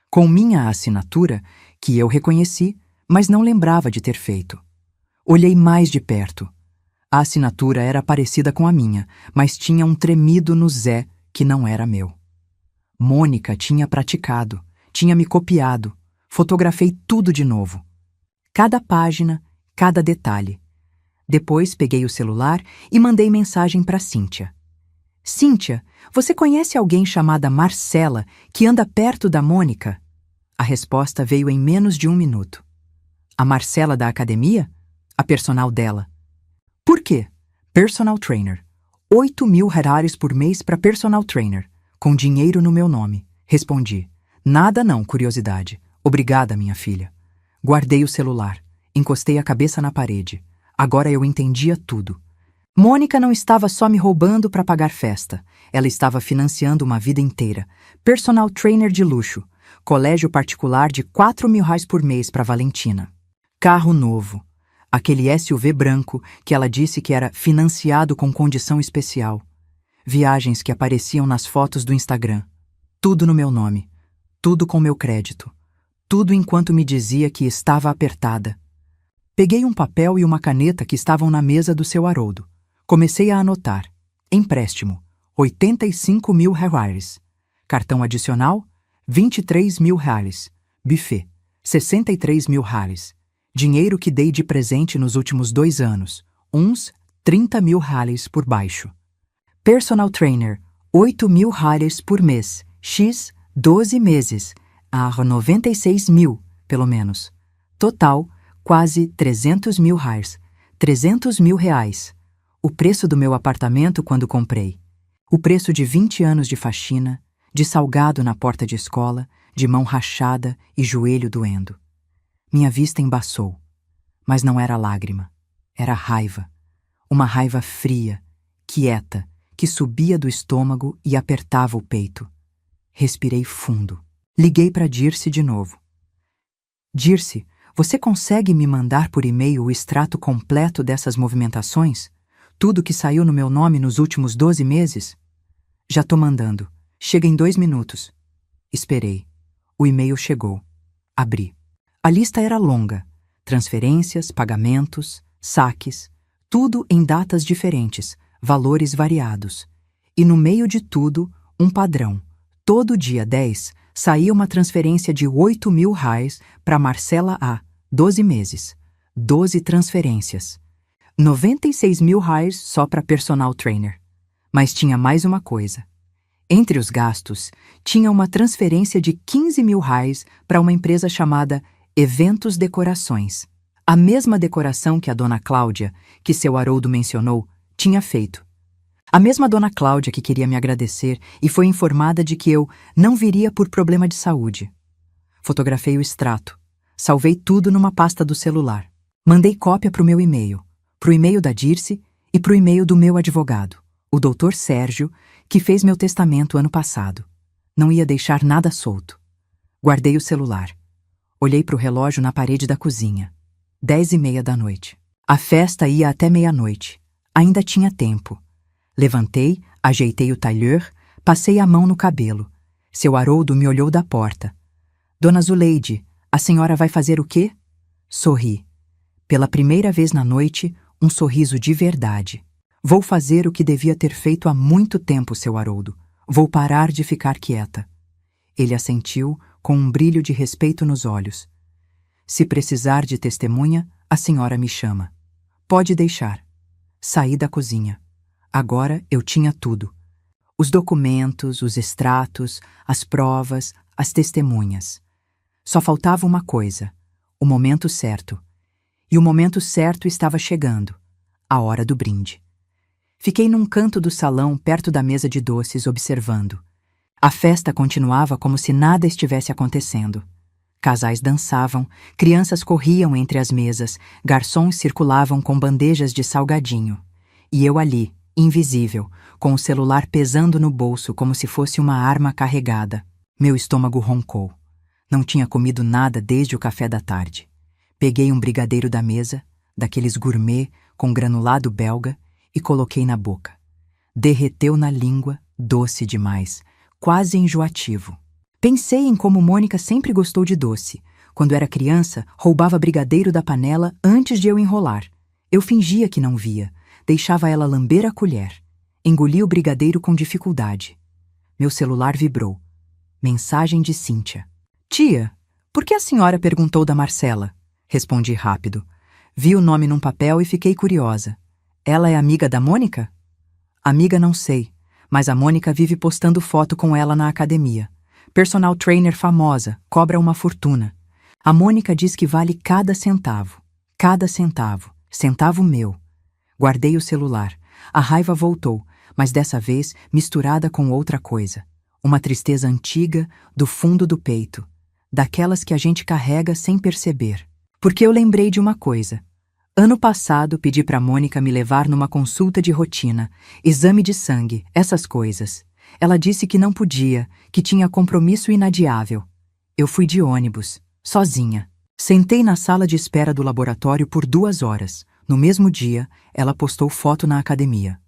Com minha assinatura, que eu reconheci, mas não lembrava de ter feito. Olhei mais de perto. A assinatura era parecida com a minha, mas tinha um tremido no Zé que não era meu. Mônica tinha praticado, tinha me copiado. Fotografei tudo de novo. Cada página, cada detalhe. Depois peguei o celular e mandei mensagem para Cíntia. Cíntia, você conhece alguém chamada Marcela que anda perto da Mônica? A resposta veio em menos de 1 minuto. A Marcela da academia? A personal dela. Por quê? Personal trainer. 8.000 Harleys por mês para personal trainer, com dinheiro no meu nome. Respondi. Nada não, curiosidade. Obrigada, minha filha. Guardei o celular. Encostei a cabeça na parede. Agora eu entendia tudo. Mônica não estava só me roubando para pagar festa. Ela estava financiando uma vida inteira. Personal trainer de luxo. Colégio particular de 4.000 reais por mês para Valentina. Carro novo. Aquele SUV branco que ela disse que era financiado com condição especial. Viagens que apareciam nas fotos do Instagram. Tudo no meu nome. Tudo com meu crédito. Tudo enquanto me dizia que estava apertada. Peguei um papel e uma caneta que estavam na mesa do seu Haroldo. Comecei a anotar. Empréstimo, 85.000 reais. Cartão adicional, 23.000 reais. Buffet, 63.000 reais. Dinheiro que dei de presente nos últimos 2 anos, uns 30.000 reais por baixo. Personal trainer, 8.000 reais por mês, x 12 meses, a 96.000, pelo menos. Total, quase 300.000 reais. 300.000 reais. O preço do meu apartamento quando comprei. O preço de 20 anos de faxina, de salgado na porta de escola, de mão rachada e joelho doendo. Minha vista embaçou. Mas não era lágrima. Era raiva. Uma raiva fria, quieta, que subia do estômago e apertava o peito. Respirei fundo. Liguei para Dirce de novo. Dirce, você consegue me mandar por e-mail o extrato completo dessas movimentações? Tudo que saiu no meu nome nos últimos 12 meses? Já tô mandando. Chega em 2 minutos. Esperei. O e-mail chegou. Abri. A lista era longa. Transferências, pagamentos, saques, tudo em datas diferentes, valores variados. E no meio de tudo, um padrão. Todo dia 10, saía uma transferência de 8.000 reais para Marcela A. 12 meses. 12 transferências. 96.000 reais só para personal trainer. Mas tinha mais uma coisa. Entre os gastos, tinha uma transferência de 15.000 reais para uma empresa chamada Eventos Decorações. A mesma decoração que a dona Cláudia, que seu Haroldo mencionou, tinha feito. A mesma dona Cláudia que queria me agradecer e foi informada de que eu não viria por problema de saúde. Fotografei o extrato. Salvei tudo numa pasta do celular. Mandei cópia para o meu e-mail, para o e-mail da Dirce e para o e-mail do meu advogado, o Dr. Sérgio, que fez meu testamento ano passado. Não ia deixar nada solto. Guardei o celular. Olhei para o relógio na parede da cozinha. 10h30 da noite. A festa ia até meia-noite. Ainda tinha tempo. Levantei, ajeitei o tailleur, passei a mão no cabelo. Seu Haroldo me olhou da porta. Dona Zuleide, a senhora vai fazer o quê? Sorri. Pela primeira vez na noite, um sorriso de verdade. Vou fazer o que devia ter feito há muito tempo, seu Haroldo. Vou parar de ficar quieta. Ele assentiu, com um brilho de respeito nos olhos. Se precisar de testemunha, a senhora me chama. Pode deixar. Saí da cozinha. Agora eu tinha tudo. Os documentos, os extratos, as provas, as testemunhas. Só faltava uma coisa. O momento certo. E o momento certo estava chegando, a hora do brinde. Fiquei num canto do salão, perto da mesa de doces, observando. A festa continuava como se nada estivesse acontecendo. Casais dançavam, crianças corriam entre as mesas, garçons circulavam com bandejas de salgadinho. E eu ali, invisível, com o celular pesando no bolso como se fosse uma arma carregada. Meu estômago roncou. Não tinha comido nada desde o café da tarde. Peguei um brigadeiro da mesa, daqueles gourmet com granulado belga, e coloquei na boca. Derreteu na língua, doce demais, quase enjoativo. Pensei em como Mônica sempre gostou de doce. Quando era criança, roubava brigadeiro da panela antes de eu enrolar. Eu fingia que não via, deixava ela lamber a colher. Engoli o brigadeiro com dificuldade. Meu celular vibrou. Mensagem de Cíntia. Tia, por que a senhora perguntou da Marcela? Respondi rápido. Vi o nome num papel e fiquei curiosa. Ela é amiga da Mônica? Amiga não sei, mas a Mônica vive postando foto com ela na academia. Personal trainer famosa, cobra uma fortuna. A Mônica diz que vale cada centavo. Cada centavo. Centavo meu. Guardei o celular. A raiva voltou, mas dessa vez misturada com outra coisa. Uma tristeza antiga, do fundo do peito. Daquelas que a gente carrega sem perceber. Porque eu lembrei de uma coisa. Ano passado, pedi para Mônica me levar numa consulta de rotina, exame de sangue, essas coisas. Ela disse que não podia, que tinha compromisso inadiável. Eu fui de ônibus, sozinha. Sentei na sala de espera do laboratório por 2 horas. No mesmo dia, ela postou foto na academia.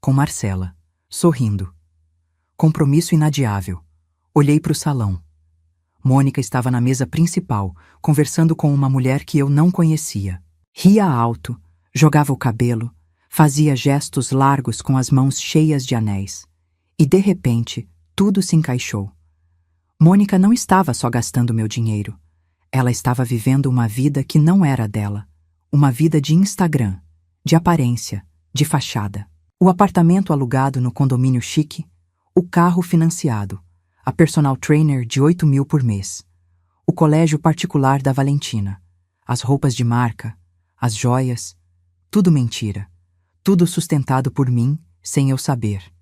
Com Marcela, sorrindo. Compromisso inadiável. Olhei para o salão. Mônica estava na mesa principal, conversando com uma mulher que eu não conhecia. Ria alto, jogava o cabelo, fazia gestos largos com as mãos cheias de anéis. E, de repente, tudo se encaixou. Mônica não estava só gastando meu dinheiro. Ela estava vivendo uma vida que não era dela. Uma vida de Instagram, de aparência, de fachada. O apartamento alugado no condomínio chique, o carro financiado, a personal trainer de 8.000 por mês, o colégio particular da Valentina, as roupas de marca, as joias, tudo mentira, tudo sustentado por mim, sem eu saber.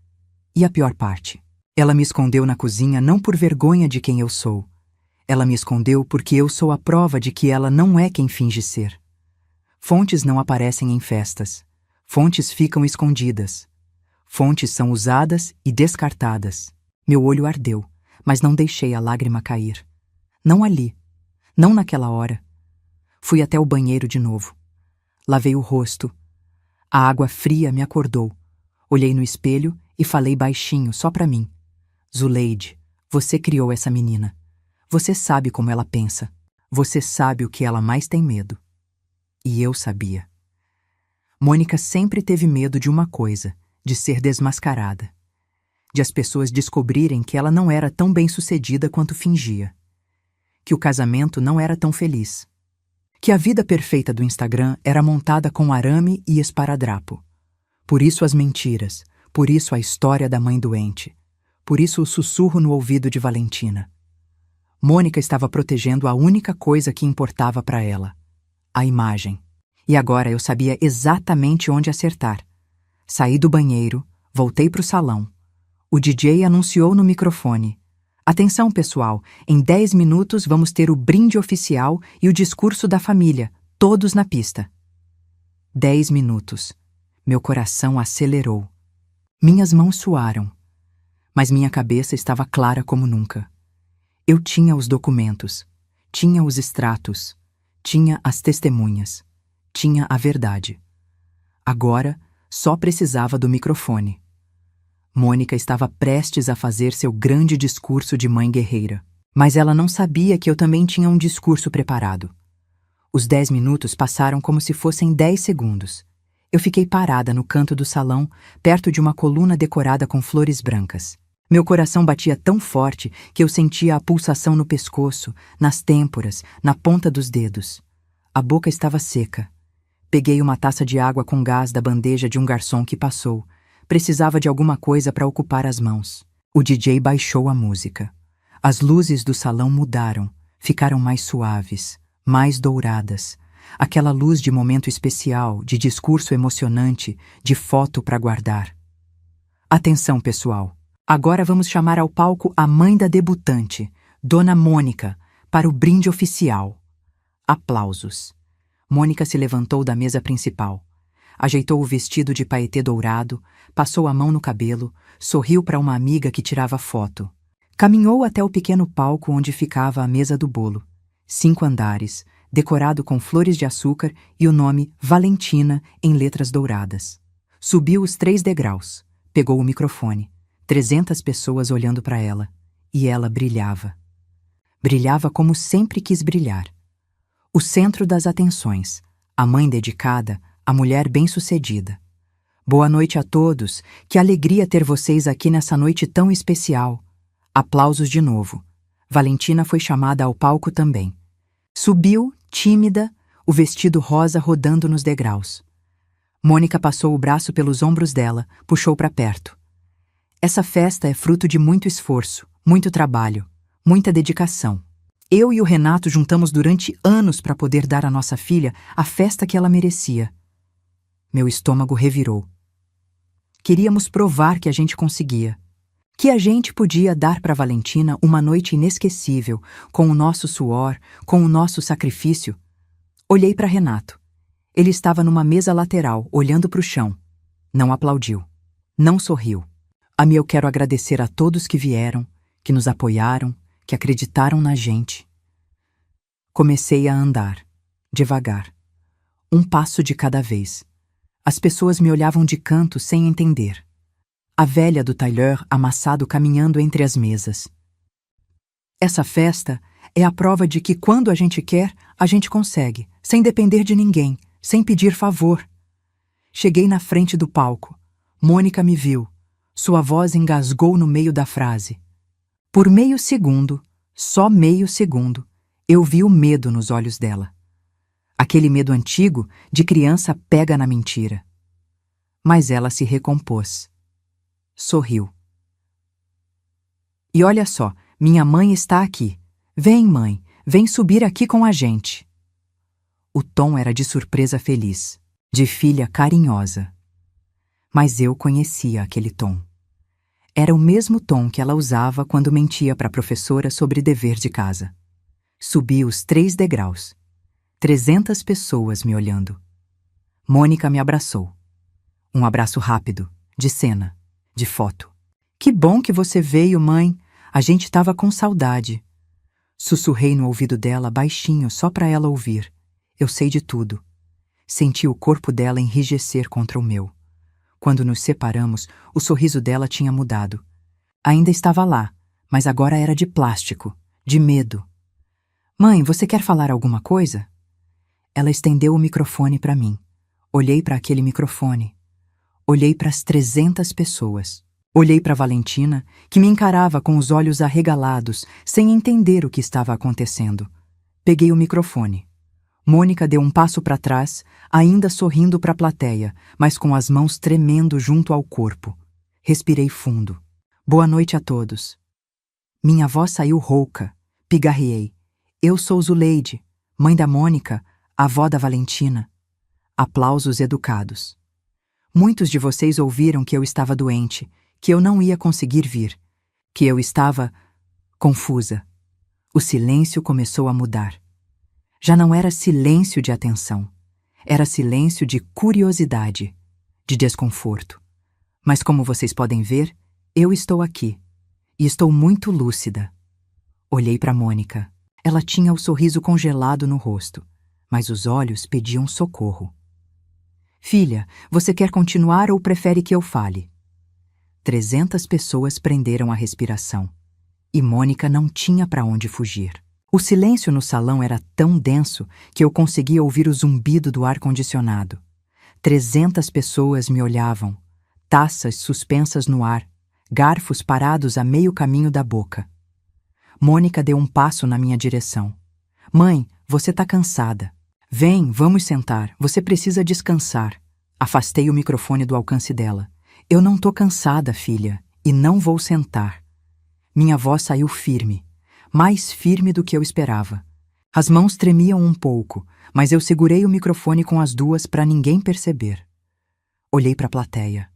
E a pior parte, ela me escondeu na cozinha não por vergonha de quem eu sou. Ela me escondeu porque eu sou a prova de que ela não é quem finge ser. Fontes não aparecem em festas. Fontes ficam escondidas. Fontes são usadas e descartadas. Meu olho ardeu, mas não deixei a lágrima cair. Não ali. Não naquela hora. Fui até o banheiro de novo. Lavei o rosto. A água fria me acordou. Olhei no espelho e falei baixinho, só pra mim. Zuleide, você criou essa menina. Você sabe como ela pensa. Você sabe o que ela mais tem medo. E eu sabia. Mônica sempre teve medo de uma coisa, de ser desmascarada. De as pessoas descobrirem que ela não era tão bem-sucedida quanto fingia. Que o casamento não era tão feliz. Que a vida perfeita do Instagram era montada com arame e esparadrapo. Por isso as mentiras, por isso a história da mãe doente, por isso o sussurro no ouvido de Valentina. Mônica estava protegendo a única coisa que importava para ela, a imagem. E agora eu sabia exatamente onde acertar. Saí do banheiro, voltei para o salão. O DJ anunciou no microfone. Atenção, pessoal, em 10 minutos vamos ter o brinde oficial e o discurso da família, todos na pista. 10 minutos. Meu coração acelerou. Minhas mãos suaram, mas minha cabeça estava clara como nunca. Eu tinha os documentos, tinha os extratos, tinha as testemunhas, tinha a verdade. Agora, só precisava do microfone. Mônica estava prestes a fazer seu grande discurso de mãe guerreira. Mas ela não sabia que eu também tinha um discurso preparado. Os 10 minutos passaram como se fossem 10 segundos. Eu fiquei parada no canto do salão, perto de uma coluna decorada com flores brancas. Meu coração batia tão forte que eu sentia a pulsação no pescoço, nas têmporas, na ponta dos dedos. A boca estava seca. Peguei uma taça de água com gás da bandeja de um garçom que passou. Precisava de alguma coisa para ocupar as mãos. O DJ baixou a música. As luzes do salão mudaram, ficaram mais suaves, mais douradas. Aquela luz de momento especial, de discurso emocionante, de foto para guardar. Atenção, pessoal. Agora vamos chamar ao palco a mãe da debutante, Dona Mônica, para o brinde oficial. Aplausos. Mônica se levantou da mesa principal. Ajeitou o vestido de paetê dourado, passou a mão no cabelo, sorriu para uma amiga que tirava foto. Caminhou até o pequeno palco onde ficava a mesa do bolo. 5 andares, decorado com flores de açúcar e o nome Valentina em letras douradas. Subiu os 3 degraus, pegou o microfone. 300 pessoas olhando para ela. E ela brilhava. Brilhava como sempre quis brilhar. O centro das atenções, a mãe dedicada, a mulher bem-sucedida. Boa noite a todos, que alegria ter vocês aqui nessa noite tão especial. Aplausos de novo. Valentina foi chamada ao palco também. Subiu, tímida, o vestido rosa rodando nos degraus. Mônica passou o braço pelos ombros dela, puxou para perto. Essa festa é fruto de muito esforço, muito trabalho, muita dedicação. Eu e o Renato juntamos durante anos para poder dar à nossa filha a festa que ela merecia. Meu estômago revirou. Queríamos provar que a gente conseguia. Que a gente podia dar para Valentina uma noite inesquecível, com o nosso suor, com o nosso sacrifício. Olhei para Renato. Ele estava numa mesa lateral, olhando para o chão. Não aplaudiu. Não sorriu. Eu quero agradecer a todos que vieram, que nos apoiaram, que acreditaram na gente. Comecei a andar, devagar. Um passo de cada vez. As pessoas me olhavam de canto sem entender. A velha do tailleur amassado caminhando entre as mesas. Essa festa é a prova de que quando a gente quer, a gente consegue, sem depender de ninguém, sem pedir favor. Cheguei na frente do palco. Mônica me viu. Sua voz engasgou no meio da frase. Por meio segundo, só meio segundo, eu vi o medo nos olhos dela. Aquele medo antigo de criança pega na mentira. Mas ela se recompôs. Sorriu. E olha só, minha mãe está aqui. Vem, mãe, vem subir aqui com a gente. O tom era de surpresa feliz, de filha carinhosa. Mas eu conhecia aquele tom. Era o mesmo tom que ela usava quando mentia para a professora sobre dever de casa. Subi os 3 degraus. 300 pessoas me olhando. Mônica me abraçou. Um abraço rápido, de cena, de foto. Que bom que você veio, mãe. A gente estava com saudade. Sussurrei no ouvido dela baixinho só para ela ouvir. Eu sei de tudo. Senti o corpo dela enrijecer contra o meu. Quando nos separamos, o sorriso dela tinha mudado. Ainda estava lá, mas agora era de plástico, de medo. Mãe, você quer falar alguma coisa? Ela estendeu o microfone para mim. Olhei para aquele microfone. Olhei para as 300 pessoas. Olhei para Valentina, que me encarava com os olhos arregalados, sem entender o que estava acontecendo. Peguei o microfone. Mônica deu um passo para trás, ainda sorrindo para a plateia, mas com as mãos tremendo junto ao corpo. Respirei fundo. Boa noite a todos. Minha voz saiu rouca. Pigarreei. Eu sou Zuleide, mãe da Mônica, avó da Valentina. Aplausos educados. Muitos de vocês ouviram que eu estava doente, que eu não ia conseguir vir, que eu estava confusa. O silêncio começou a mudar. Já não era silêncio de atenção. Era silêncio de curiosidade, de desconforto. Mas como vocês podem ver, eu estou aqui. E estou muito lúcida. Olhei para Mônica. Ela tinha o sorriso congelado no rosto, mas os olhos pediam socorro. Filha, você quer continuar ou prefere que eu fale? 300 pessoas prenderam a respiração. E Mônica não tinha para onde fugir. O silêncio no salão era tão denso que eu conseguia ouvir o zumbido do ar-condicionado. 300 pessoas me olhavam, taças suspensas no ar, garfos parados a meio caminho da boca. Mônica deu um passo na minha direção. Mãe, você tá cansada. Vem, vamos sentar, você precisa descansar. Afastei o microfone do alcance dela. Eu não tô cansada, filha, e não vou sentar. Minha voz saiu firme. Mais firme do que eu esperava. As mãos tremiam um pouco, mas eu segurei o microfone com as duas para ninguém perceber. Olhei para a plateia.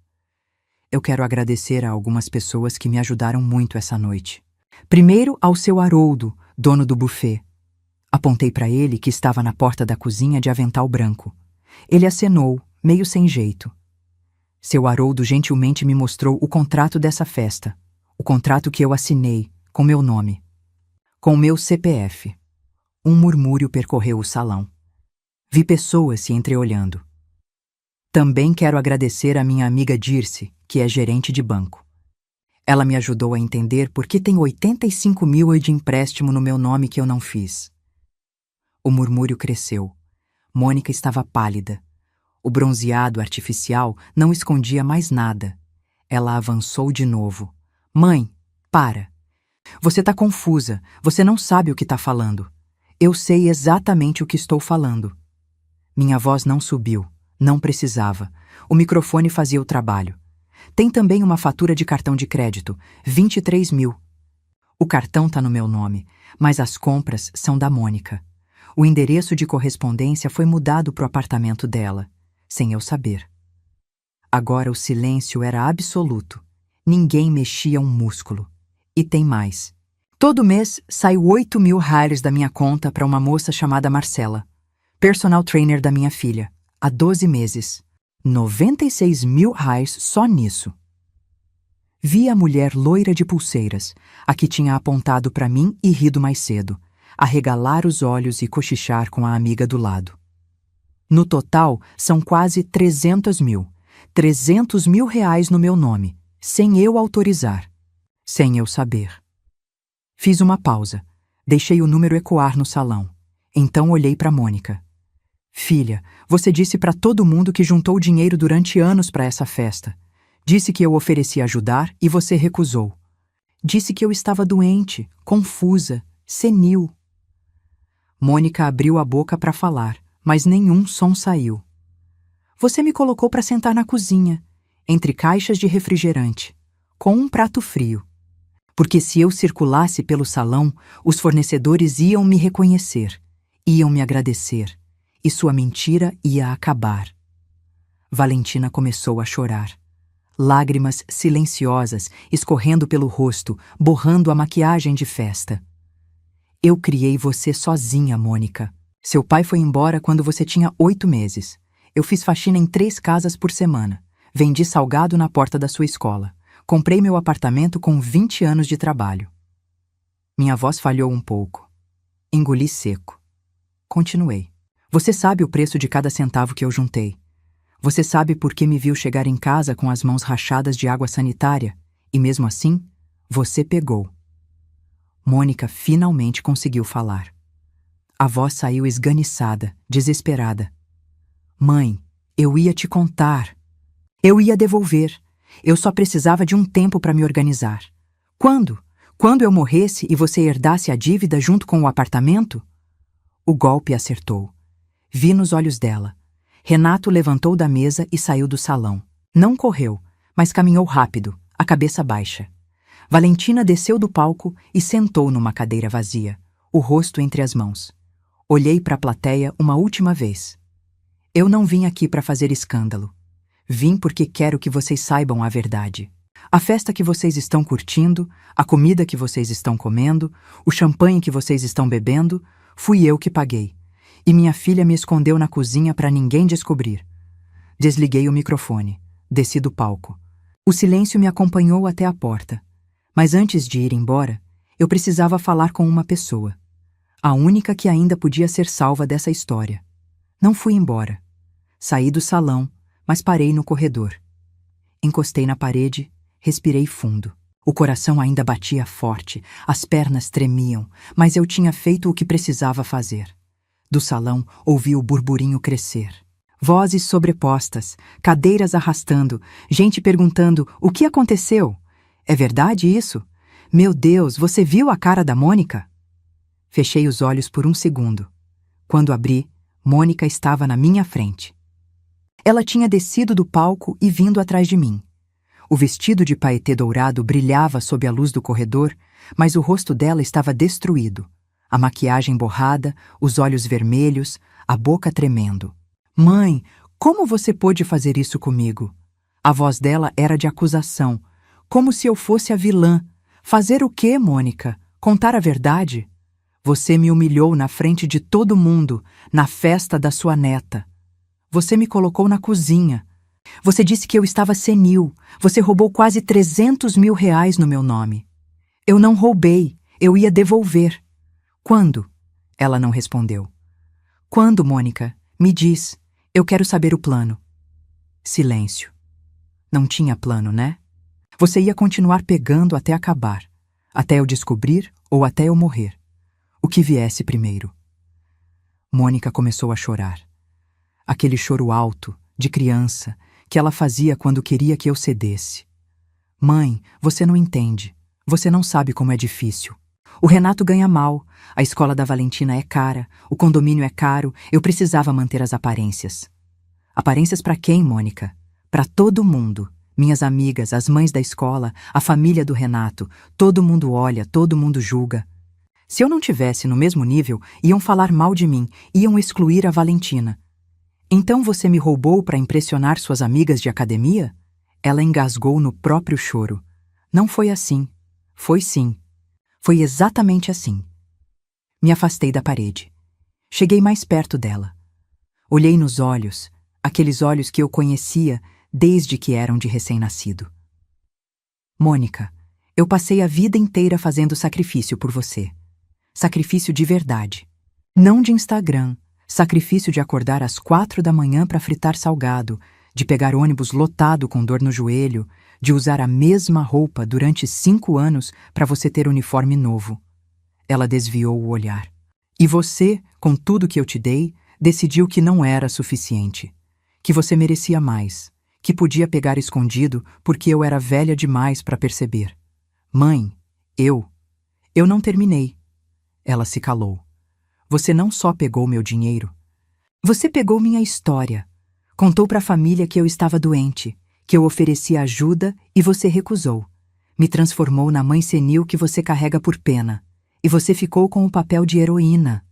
Eu quero agradecer a algumas pessoas que me ajudaram muito essa noite. Primeiro ao seu Haroldo, dono do buffet. Apontei para ele, que estava na porta da cozinha de avental branco. Ele acenou, meio sem jeito. Seu Haroldo gentilmente me mostrou o contrato dessa festa. O contrato que eu assinei, com meu nome. Com meu CPF. Um murmúrio percorreu o salão. Vi pessoas se entreolhando. Também quero agradecer a minha amiga Dirce, que é gerente de banco. Ela me ajudou a entender por que tem 85 mil de empréstimo no meu nome que eu não fiz. O murmúrio cresceu. Mônica estava pálida. O bronzeado artificial não escondia mais nada. Ela avançou de novo. Mãe, para. Você está confusa. Você não sabe o que está falando. Eu sei exatamente o que estou falando. Minha voz não subiu. Não precisava. O microfone fazia o trabalho. Tem também uma fatura de cartão de crédito, 23 mil. O cartão está no meu nome, mas as compras são da Mônica. O endereço de correspondência foi mudado para o apartamento dela, sem eu saber. Agora o silêncio era absoluto. Ninguém mexia um músculo. E tem mais. Todo mês saiu 8 mil reais da minha conta para uma moça chamada Marcela, personal trainer da minha filha. Há 12 meses. 96 mil reais só nisso. Vi a mulher loira de pulseiras, a que tinha apontado para mim e rido mais cedo, arregalar os olhos e cochichar com a amiga do lado. No total, são quase 300 mil. 300 mil reais no meu nome, sem eu autorizar, sem eu saber. Fiz uma pausa. Deixei o número ecoar no salão. Então olhei para Mônica. Filha, você disse para todo mundo que juntou dinheiro durante anos para essa festa. Disse que eu ofereci ajudar e você recusou. Disse que eu estava doente, confusa, senil. Mônica abriu a boca para falar, mas nenhum som saiu. Você me colocou para sentar na cozinha, entre caixas de refrigerante, com um prato frio. Porque se eu circulasse pelo salão, os fornecedores iam me reconhecer, iam me agradecer. E sua mentira ia acabar. Valentina começou a chorar. Lágrimas silenciosas escorrendo pelo rosto, borrando a maquiagem de festa. Eu criei você sozinha, Mônica. Seu pai foi embora quando você tinha 8 meses. Eu fiz faxina em 3 casas por semana. Vendi salgado na porta da sua escola. Comprei meu apartamento com 20 anos de trabalho. Minha voz falhou um pouco. Engoli seco. Continuei. Você sabe o preço de cada centavo que eu juntei. Você sabe por que me viu chegar em casa com as mãos rachadas de água sanitária, e mesmo assim, você pegou. Mônica finalmente conseguiu falar. A voz saiu esganiçada, desesperada. Mãe, eu ia te contar. Eu ia devolver. Eu só precisava de um tempo para me organizar. Quando? Quando eu morresse e você herdasse a dívida junto com o apartamento? O golpe acertou. Vi nos olhos dela. Renato levantou da mesa e saiu do salão. Não correu, mas caminhou rápido, a cabeça baixa. Valentina desceu do palco e sentou numa cadeira vazia, o rosto entre as mãos. Olhei para a plateia uma última vez. Eu não vim aqui para fazer escândalo. Vim porque quero que vocês saibam a verdade. A festa que vocês estão curtindo, a comida que vocês estão comendo, o champanhe que vocês estão bebendo, fui eu que paguei. E minha filha me escondeu na cozinha para ninguém descobrir. Desliguei o microfone. Desci do palco. O silêncio me acompanhou até a porta. Mas antes de ir embora, eu precisava falar com uma pessoa. A única que ainda podia ser salva dessa história. Não fui embora. Saí do salão, mas parei no corredor. Encostei na parede, respirei fundo. O coração ainda batia forte, as pernas tremiam, mas eu tinha feito o que precisava fazer. Do salão, ouvi o burburinho crescer. Vozes sobrepostas, cadeiras arrastando, gente perguntando: o que aconteceu? É verdade isso? Meu Deus, você viu a cara da Mônica? Fechei os olhos por um segundo. Quando abri, Mônica estava na minha frente. Ela tinha descido do palco e vindo atrás de mim. O vestido de paetê dourado brilhava sob a luz do corredor, mas o rosto dela estava destruído. A maquiagem borrada, os olhos vermelhos, a boca tremendo. Mãe, como você pôde fazer isso comigo? A voz dela era de acusação, como se eu fosse a vilã. Fazer o quê, Mônica? Contar a verdade? Você me humilhou na frente de todo mundo, na festa da sua neta. Você me colocou na cozinha. Você disse que eu estava senil. Você roubou quase 300 mil reais no meu nome. Eu não roubei, eu ia devolver. Quando? Ela não respondeu. Quando, Mônica? Me diz. Eu quero saber o plano. Silêncio. Não tinha plano, né? Você ia continuar pegando até acabar. Até eu descobrir ou até eu morrer. O que viesse primeiro. Mônica começou a chorar. Aquele choro alto, de criança, que ela fazia quando queria que eu cedesse. Mãe, você não entende. Você não sabe como é difícil. O Renato ganha mal, a escola da Valentina é cara, o condomínio é caro, eu precisava manter as aparências. Aparências para quem, Mônica? Para todo mundo. Minhas amigas, as mães da escola, a família do Renato, todo mundo olha, todo mundo julga. Se eu não tivesse no mesmo nível, iam falar mal de mim, iam excluir a Valentina. Então você me roubou para impressionar suas amigas de academia? Ela engasgou no próprio choro. Não foi assim. Foi sim. Foi exatamente assim. Me afastei da parede. Cheguei mais perto dela. Olhei nos olhos, aqueles olhos que eu conhecia desde que eram de recém-nascido. Mônica, eu passei a vida inteira fazendo sacrifício por você. Sacrifício de verdade. Não de Instagram. Sacrifício de acordar às 4 da manhã para fritar salgado, de pegar ônibus lotado com dor no joelho, de usar a mesma roupa durante 5 anos para você ter uniforme novo. Ela desviou o olhar. E você, com tudo que eu te dei, decidiu que não era suficiente. Que você merecia mais. Que podia pegar escondido porque eu era velha demais para perceber. Mãe, eu não terminei. Ela se calou. Você não só pegou meu dinheiro. Você pegou minha história. Contou para a família que eu estava doente, que eu oferecia ajuda e você recusou. Me transformou na mãe senil que você carrega por pena. E você ficou com o papel de heroína.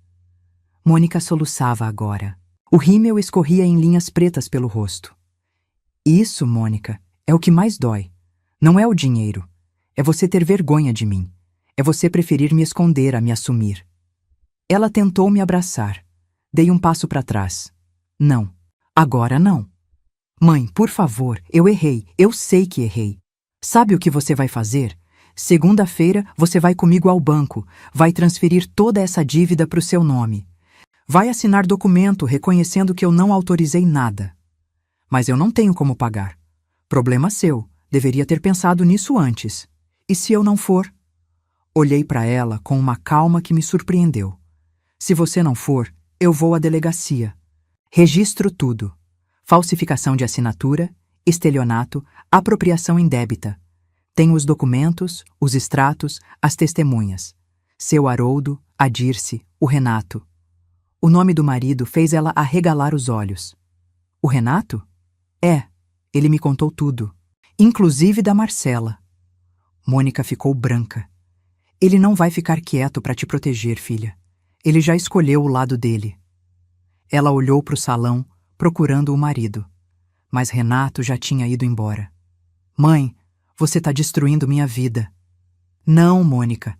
Mônica soluçava agora. O rímel escorria em linhas pretas pelo rosto. Isso, Mônica, é o que mais dói. Não é o dinheiro. É você ter vergonha de mim. É você preferir me esconder a me assumir. Ela tentou me abraçar. Dei um passo para trás. Não. Agora não. Mãe, por favor, eu errei. Eu sei que errei. Sabe o que você vai fazer? Segunda-feira você vai comigo ao banco. Vai transferir toda essa dívida para o seu nome. Vai assinar documento reconhecendo que eu não autorizei nada. Mas eu não tenho como pagar. Problema seu. Deveria ter pensado nisso antes. E se eu não for? Olhei para ela com uma calma que me surpreendeu. Se você não for, eu vou à delegacia. Registro tudo. Falsificação de assinatura, estelionato, apropriação indébita. Tenho os documentos, os extratos, as testemunhas. Seu Haroldo, a Dirce, o Renato. O nome do marido fez ela arregalar os olhos. O Renato? É, ele me contou tudo. Inclusive da Marcela. Mônica ficou branca. Ele não vai ficar quieto para te proteger, filha. Ele já escolheu o lado dele. Ela olhou para o salão, procurando o marido. Mas Renato já tinha ido embora. Mãe, você está destruindo minha vida. Não, Mônica.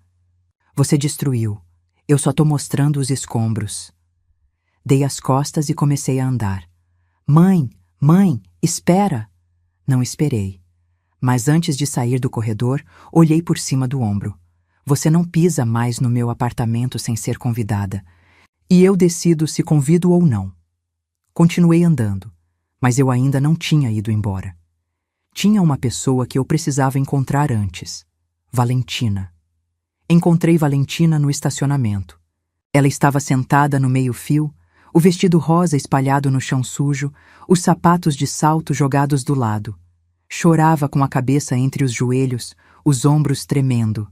Você destruiu. Eu só estou mostrando os escombros. Dei as costas e comecei a andar. Mãe, espera! Não esperei. Mas antes de sair do corredor, olhei por cima do ombro. Você não pisa mais no meu apartamento sem ser convidada. E eu decido se convido ou não. Continuei andando, mas eu ainda não tinha ido embora. Tinha uma pessoa que eu precisava encontrar antes. Valentina. Encontrei Valentina no estacionamento. Ela estava sentada no meio-fio, o vestido rosa espalhado no chão sujo, os sapatos de salto jogados do lado. Chorava com a cabeça entre os joelhos, os ombros tremendo.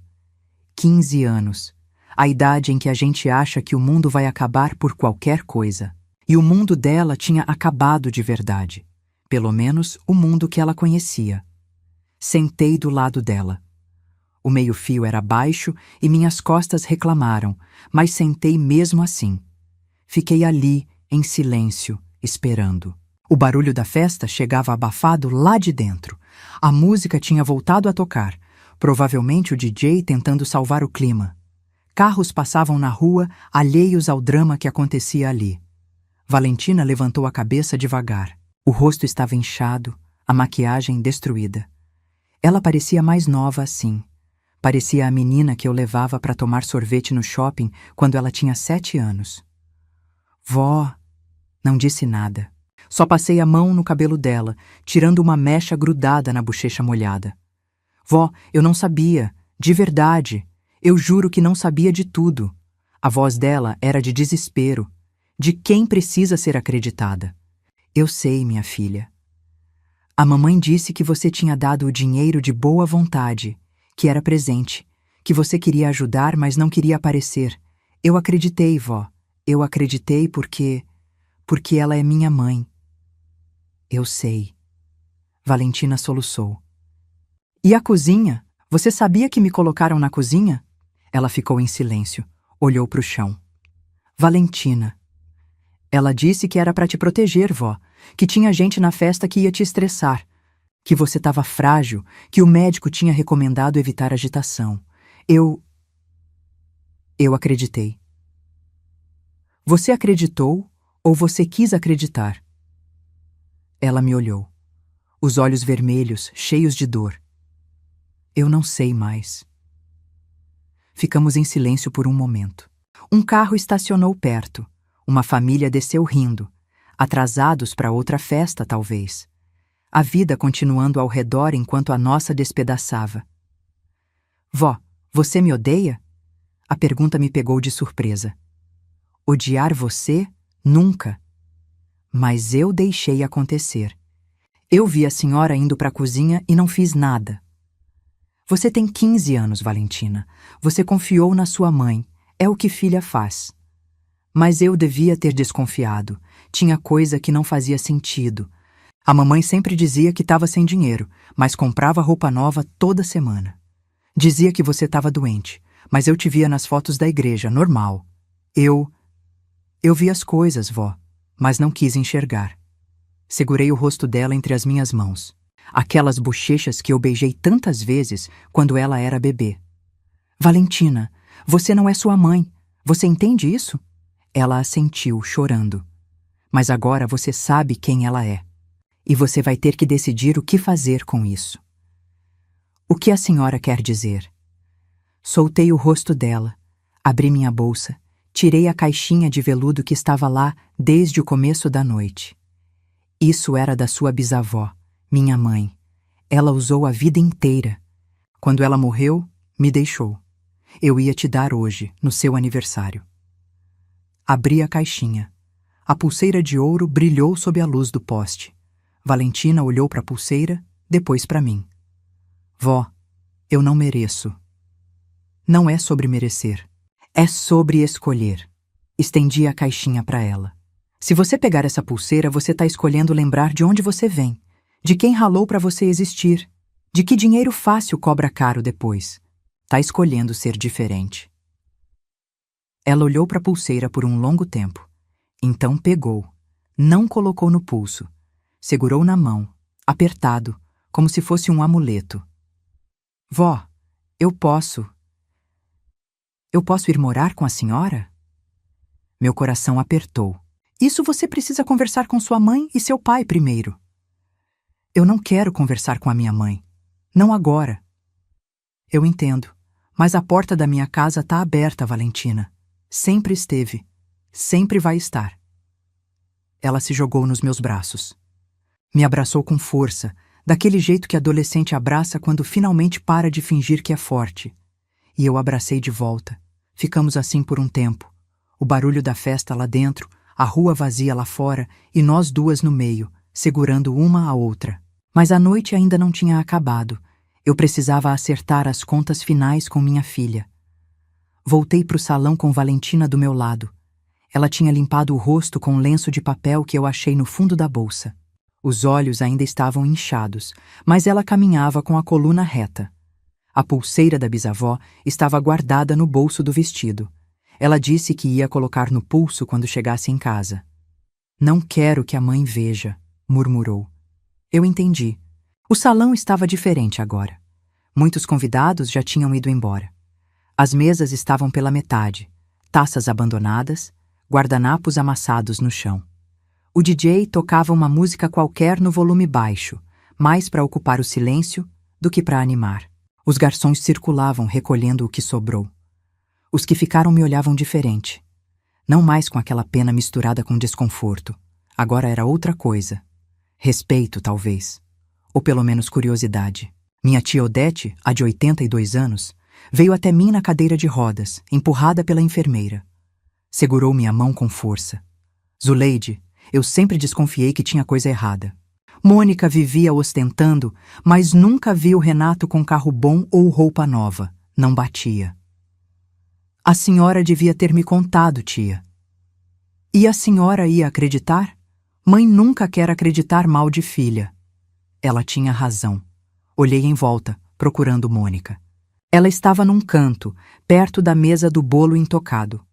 15 anos. A idade em que a gente acha que o mundo vai acabar por qualquer coisa. E o mundo dela tinha acabado de verdade. Pelo menos o mundo que ela conhecia. Sentei do lado dela. O meio-fio era baixo e minhas costas reclamaram, mas sentei mesmo assim. Fiquei ali, em silêncio, esperando. O barulho da festa chegava abafado lá de dentro. A música tinha voltado a tocar, provavelmente o DJ tentando salvar o clima. Carros passavam na rua, alheios ao drama que acontecia ali. Valentina levantou a cabeça devagar. O rosto estava inchado, a maquiagem destruída. Ela parecia mais nova assim. Parecia a menina que eu levava para tomar sorvete no shopping quando ela tinha 7 anos. Vó, não disse nada. Só passei a mão no cabelo dela, tirando uma mecha grudada na bochecha molhada. Vó, eu não sabia, de verdade. Eu juro que não sabia de tudo. A voz dela era de desespero, de quem precisa ser acreditada. Eu sei, minha filha. A mamãe disse que você tinha dado o dinheiro de boa vontade, que era presente, que você queria ajudar, mas não queria aparecer. Eu acreditei, vó. Eu acreditei porque ela é minha mãe. Eu sei. Valentina soluçou. E a cozinha? Você sabia que me colocaram na cozinha? Ela ficou em silêncio, olhou para o chão. Valentina. Ela disse que era para te proteger, vó, que tinha gente na festa que ia te estressar, que você estava frágil, que o médico tinha recomendado evitar agitação. Eu acreditei. Você acreditou ou você quis acreditar? Ela me olhou, os olhos vermelhos, cheios de dor. Eu não sei mais. Ficamos em silêncio por um momento. Um carro estacionou perto. Uma família desceu rindo, atrasados para outra festa, talvez. A vida continuando ao redor enquanto a nossa despedaçava. Vó, você me odeia? A pergunta me pegou de surpresa. Odiar você? Nunca. Mas eu deixei acontecer. Eu vi a senhora indo para a cozinha e não fiz nada. Você tem 15 anos, Valentina. Você confiou na sua mãe. É o que filha faz. Mas eu devia ter desconfiado. Tinha coisa que não fazia sentido. A mamãe sempre dizia que estava sem dinheiro, mas comprava roupa nova toda semana. Dizia que você estava doente, mas eu te via nas fotos da igreja, normal. Eu vi as coisas, vó, mas não quis enxergar. Segurei o rosto dela entre as minhas mãos. Aquelas bochechas que eu beijei tantas vezes quando ela era bebê. Valentina, você não é sua mãe. Você entende isso? Ela assentiu, chorando. Mas agora você sabe quem ela é. E você vai ter que decidir o que fazer com isso. O que a senhora quer dizer? Soltei o rosto dela, abri minha bolsa, tirei a caixinha de veludo que estava lá desde o começo da noite. Isso era da sua bisavó, minha mãe. Ela usou a vida inteira. Quando ela morreu, me deixou. Eu ia te dar hoje, no seu aniversário. Abri a caixinha. A pulseira de ouro brilhou sob a luz do poste. Valentina olhou para a pulseira, depois para mim. Vó, eu não mereço. Não é sobre merecer. É sobre escolher. Estendi a caixinha para ela. Se você pegar essa pulseira, você está escolhendo lembrar de onde você vem, de quem ralou para você existir, de que dinheiro fácil cobra caro depois. Está escolhendo ser diferente. Ela olhou para a pulseira por um longo tempo. Então pegou. Não colocou no pulso. Segurou na mão, apertado, como se fosse um amuleto. Vó, eu posso ir morar com a senhora? Meu coração apertou. Isso você precisa conversar com sua mãe e seu pai primeiro. Eu não quero conversar com a minha mãe. Não agora. Eu entendo, mas a porta da minha casa está aberta, Valentina. Sempre esteve. Sempre vai estar. Ela se jogou nos meus braços. Me abraçou com força, daquele jeito que adolescente abraça quando finalmente para de fingir que é forte. E eu abracei de volta. Ficamos assim por um tempo. O barulho da festa lá dentro, a rua vazia lá fora e nós duas no meio, segurando uma a outra. Mas a noite ainda não tinha acabado. Eu precisava acertar as contas finais com minha filha. Voltei para o salão com Valentina do meu lado. Ela tinha limpado o rosto com um lenço de papel que eu achei no fundo da bolsa. Os olhos ainda estavam inchados, mas ela caminhava com a coluna reta. A pulseira da bisavó estava guardada no bolso do vestido. Ela disse que ia colocar no pulso quando chegasse em casa. Não quero que a mãe veja, murmurou. Eu entendi. O salão estava diferente agora. Muitos convidados já tinham ido embora. As mesas estavam pela metade, taças abandonadas, guardanapos amassados no chão. O DJ tocava uma música qualquer no volume baixo, mais para ocupar o silêncio do que para animar. Os garçons circulavam recolhendo o que sobrou. Os que ficaram me olhavam diferente. Não mais com aquela pena misturada com desconforto. Agora era outra coisa. Respeito, talvez. Ou pelo menos curiosidade. Minha tia Odete, a de 82 anos, veio até mim na cadeira de rodas, empurrada pela enfermeira. Segurou minha mão com força. Zuleide, eu sempre desconfiei que tinha coisa errada. Mônica vivia ostentando, mas nunca vi o Renato com carro bom ou roupa nova. Não batia. A senhora devia ter me contado, tia. E a senhora ia acreditar? Mãe nunca quer acreditar mal de filha. Ela tinha razão. Olhei em volta, procurando Mônica. Ela estava num canto, perto da mesa do bolo intocado.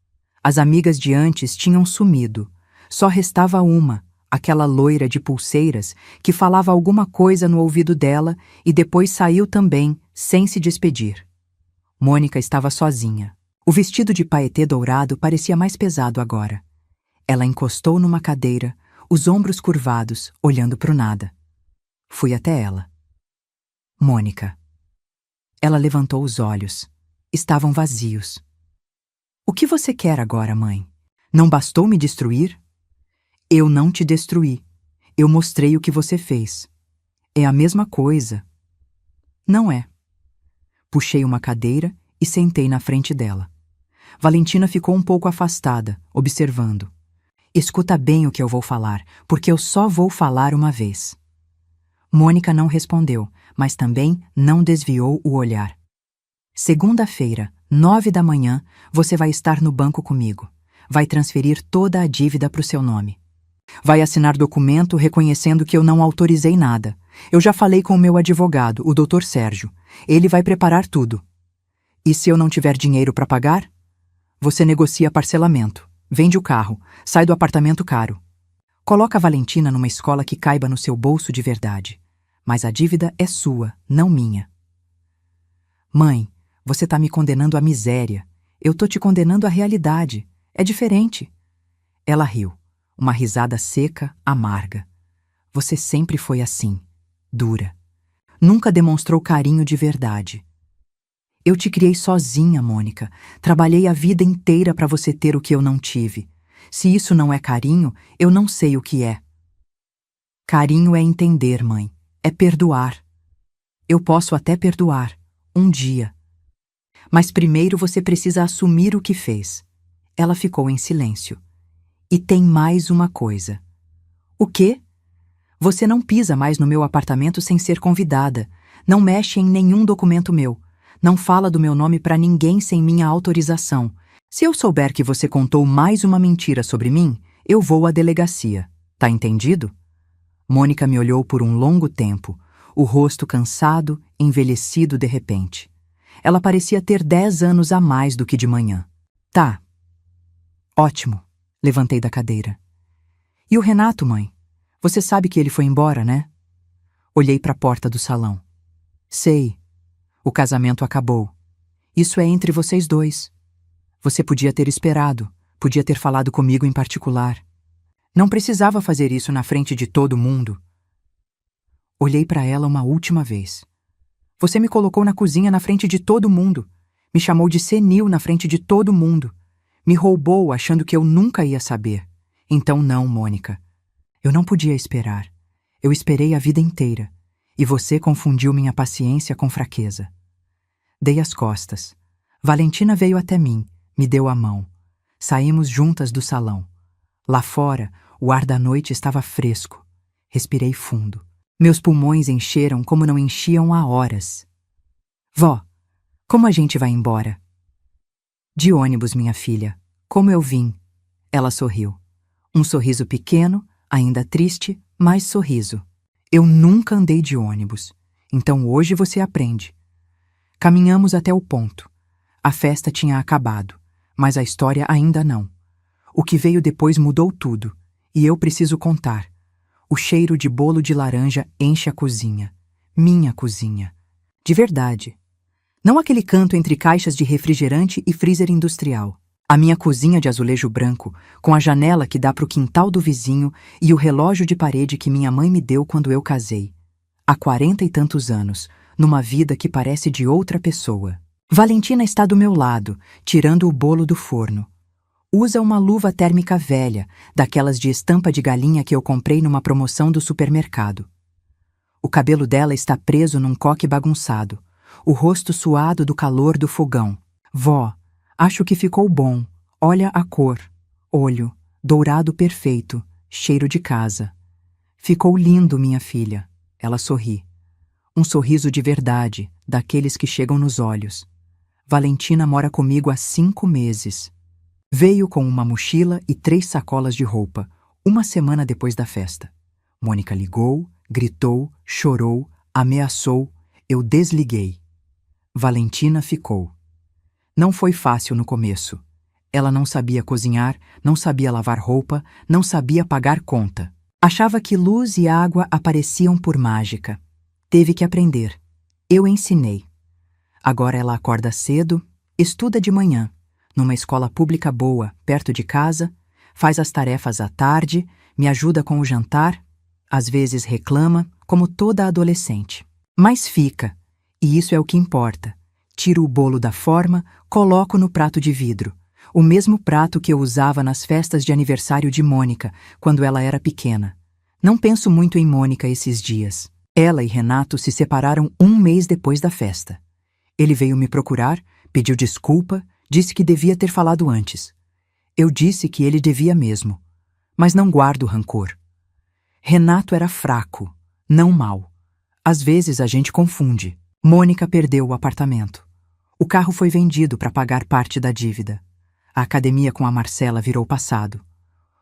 As amigas de antes tinham sumido. Só restava uma, aquela loira de pulseiras, que falava alguma coisa no ouvido dela e depois saiu também, sem se despedir. Mônica estava sozinha. O vestido de paetê dourado parecia mais pesado agora. Ela encostou numa cadeira, os ombros curvados, olhando para o nada. Fui até ela. Mônica. Ela levantou os olhos. Estavam vazios. O que você quer agora, mãe? Não bastou me destruir? Eu não te destruí. Eu mostrei o que você fez. É a mesma coisa. Não é. Puxei uma cadeira e sentei na frente dela. Valentina ficou um pouco afastada, observando. Escuta bem o que eu vou falar, porque eu só vou falar uma vez. Mônica não respondeu, mas também não desviou o olhar. Segunda-feira, 9 da manhã, você vai estar no banco comigo. Vai transferir toda a dívida para o seu nome. Vai assinar documento reconhecendo que eu não autorizei nada. Eu já falei com o meu advogado, o Dr. Sérgio. Ele vai preparar tudo. E se eu não tiver dinheiro para pagar? Você negocia parcelamento, vende o carro, sai do apartamento caro. Coloca a Valentina numa escola que caiba no seu bolso de verdade. Mas a dívida é sua, não minha. Mãe, você tá me condenando à miséria. Eu tô te condenando à realidade. É diferente. Ela riu. Uma risada seca, amarga. Você sempre foi assim, dura. Nunca demonstrou carinho de verdade. Eu te criei sozinha, Mônica. Trabalhei a vida inteira para você ter o que eu não tive. Se isso não é carinho, eu não sei o que é. Carinho é entender, mãe. É perdoar. Eu posso até perdoar, um dia. Mas primeiro você precisa assumir o que fez. Ela ficou em silêncio. E tem mais uma coisa. O quê? Você não pisa mais no meu apartamento sem ser convidada. Não mexe em nenhum documento meu. Não fala do meu nome para ninguém sem minha autorização. Se eu souber que você contou mais uma mentira sobre mim, eu vou à delegacia. Tá entendido? Mônica me olhou por um longo tempo, o rosto cansado, envelhecido de repente. Ela parecia ter 10 anos a mais do que de manhã. Tá. Ótimo. Levantei da cadeira. E o Renato, mãe? Você sabe que ele foi embora, né? Olhei para a porta do salão. Sei. O casamento acabou. Isso é entre vocês dois. Você podia ter esperado, podia ter falado comigo em particular. Não precisava fazer isso na frente de todo mundo. Olhei para ela uma última vez. Você me colocou na cozinha na frente de todo mundo. Me chamou de senil na frente de todo mundo. Me roubou achando que eu nunca ia saber. Então não, Mônica. Eu não podia esperar. Eu esperei a vida inteira. E você confundiu minha paciência com fraqueza. Dei as costas. Valentina veio até mim, me deu a mão. Saímos juntas do salão. Lá fora, o ar da noite estava fresco. Respirei fundo. Meus pulmões encheram como não enchiam há horas. Vó, como a gente vai embora? De ônibus, minha filha. Como eu vim. Ela sorriu. Um sorriso pequeno, ainda triste, mas sorriso. Eu nunca andei de ônibus. Então hoje você aprende. Caminhamos até o ponto. A festa tinha acabado, mas a história ainda não. O que veio depois mudou tudo, e eu preciso contar. O cheiro de bolo de laranja enche a cozinha. Minha cozinha. De verdade. Não aquele canto entre caixas de refrigerante e freezer industrial. A minha cozinha de azulejo branco, com a janela que dá para o quintal do vizinho e o relógio de parede que minha mãe me deu quando eu casei. Há 40 e tantos anos, numa vida que parece de outra pessoa. Valentina está do meu lado, tirando o bolo do forno. Usa uma luva térmica velha, daquelas de estampa de galinha que eu comprei numa promoção do supermercado. O cabelo dela está preso num coque bagunçado, o rosto suado do calor do fogão. Vó, acho que ficou bom. Olha a cor. Olho, dourado perfeito, cheiro de casa. Ficou lindo, minha filha. Ela sorri. Um sorriso de verdade, daqueles que chegam nos olhos. Valentina mora comigo há 5 meses. Veio com uma mochila e 3 sacolas de roupa, uma semana depois da festa. Mônica ligou, gritou, chorou, ameaçou. Eu desliguei. Valentina ficou. Não foi fácil no começo. Ela não sabia cozinhar, não sabia lavar roupa, não sabia pagar conta. Achava que luz e água apareciam por mágica. Teve que aprender. Eu ensinei. Agora ela acorda cedo, estuda de manhã, numa escola pública boa, perto de casa, faz as tarefas à tarde, me ajuda com o jantar, às vezes reclama, como toda adolescente. Mas fica, e isso é o que importa. Tiro o bolo da forma, coloco no prato de vidro, o mesmo prato que eu usava nas festas de aniversário de Mônica, quando ela era pequena. Não penso muito em Mônica esses dias. Ela e Renato se separaram 1 mês depois da festa. Ele veio me procurar, pediu desculpa, disse que devia ter falado antes. Eu disse que ele devia mesmo, mas não guardo rancor. Renato era fraco, não mau. Às vezes a gente confunde. Mônica perdeu o apartamento. O carro foi vendido para pagar parte da dívida. A academia com a Marcela virou passado.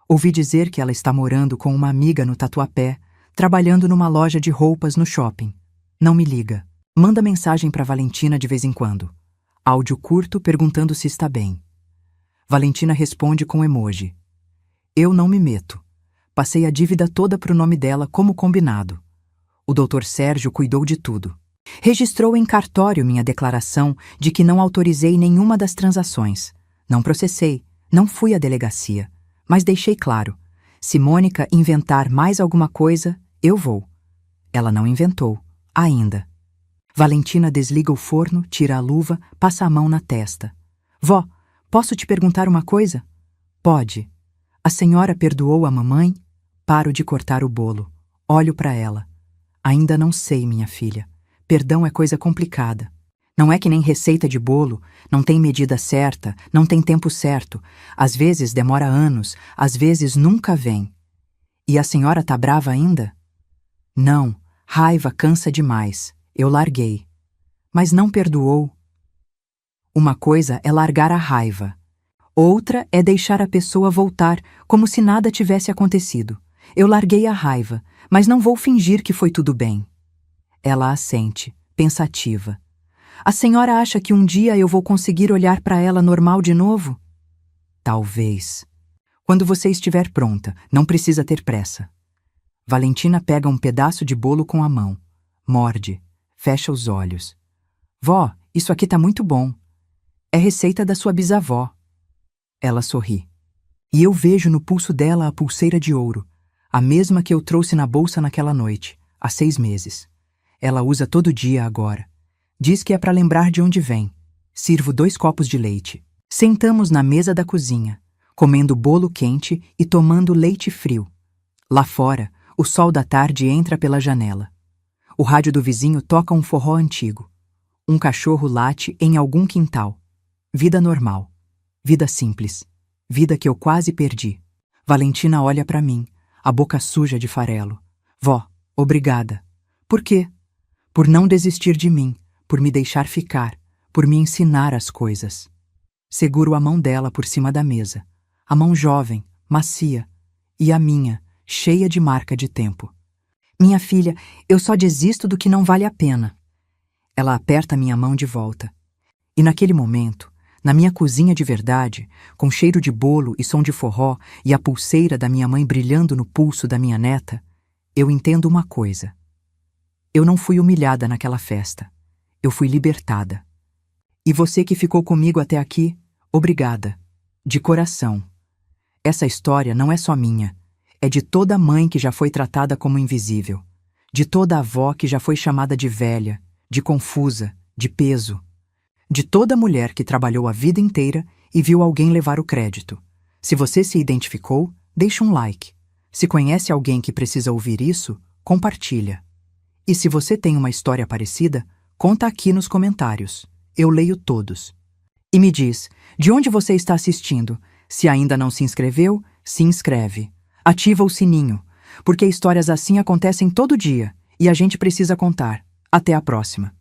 Ouvi dizer que ela está morando com uma amiga no Tatuapé, trabalhando numa loja de roupas no shopping. Não me liga. Manda mensagem para Valentina de vez em quando. Áudio curto perguntando se está bem. Valentina responde com emoji. Eu não me meto. Passei a dívida toda pro nome dela como combinado. O Dr. Sérgio cuidou de tudo. Registrou em cartório minha declaração de que não autorizei nenhuma das transações. Não processei, não fui à delegacia, mas deixei claro. Se Mônica inventar mais alguma coisa, eu vou. Ela não inventou, ainda. Valentina desliga o forno, tira a luva, passa a mão na testa. Vó, posso te perguntar uma coisa? Pode. A senhora perdoou a mamãe? Paro de cortar o bolo. Olho para ela. Ainda não sei, minha filha. Perdão é coisa complicada. Não é que nem receita de bolo, não tem medida certa, não tem tempo certo. Às vezes demora anos, às vezes nunca vem. E a senhora tá brava ainda? Não, raiva cansa demais. Eu larguei. Mas não perdoou. Uma coisa é largar a raiva. Outra é deixar a pessoa voltar, como se nada tivesse acontecido. Eu larguei a raiva, mas não vou fingir que foi tudo bem. Ela assente, pensativa. A senhora acha que um dia eu vou conseguir olhar para ela normal de novo? Talvez. Quando você estiver pronta, não precisa ter pressa. Valentina pega um pedaço de bolo com a mão. Morde. Fecha os olhos. Vó, isso aqui tá muito bom. É receita da sua bisavó. Ela sorri. E eu vejo no pulso dela a pulseira de ouro, a mesma que eu trouxe na bolsa naquela noite, há 6 meses. Ela usa todo dia agora. Diz que é para lembrar de onde vem. Sirvo 2 copos de leite. Sentamos na mesa da cozinha, comendo bolo quente e tomando leite frio. Lá fora, o sol da tarde entra pela janela. O rádio do vizinho toca um forró antigo. Um cachorro late em algum quintal. Vida normal. Vida simples. Vida que eu quase perdi. Valentina olha para mim, a boca suja de farelo. Vó, obrigada. Por quê? Por não desistir de mim, por me deixar ficar, por me ensinar as coisas. Seguro a mão dela por cima da mesa. A mão jovem, macia. E a minha, cheia de marca de tempo. Minha filha, eu só desisto do que não vale a pena. Ela aperta minha mão de volta. E naquele momento, na minha cozinha de verdade, com cheiro de bolo e som de forró e a pulseira da minha mãe brilhando no pulso da minha neta, eu entendo uma coisa. Eu não fui humilhada naquela festa. Eu fui libertada. E você que ficou comigo até aqui, obrigada. De coração. Essa história não é só minha. É de toda mãe que já foi tratada como invisível. De toda avó que já foi chamada de velha, de confusa, de peso. De toda mulher que trabalhou a vida inteira e viu alguém levar o crédito. Se você se identificou, deixa um like. Se conhece alguém que precisa ouvir isso, compartilha. E se você tem uma história parecida, conta aqui nos comentários. Eu leio todos. E me diz, de onde você está assistindo? Se ainda não se inscreveu, se inscreve. Ativa o sininho, porque histórias assim acontecem todo dia e a gente precisa contar. Até a próxima.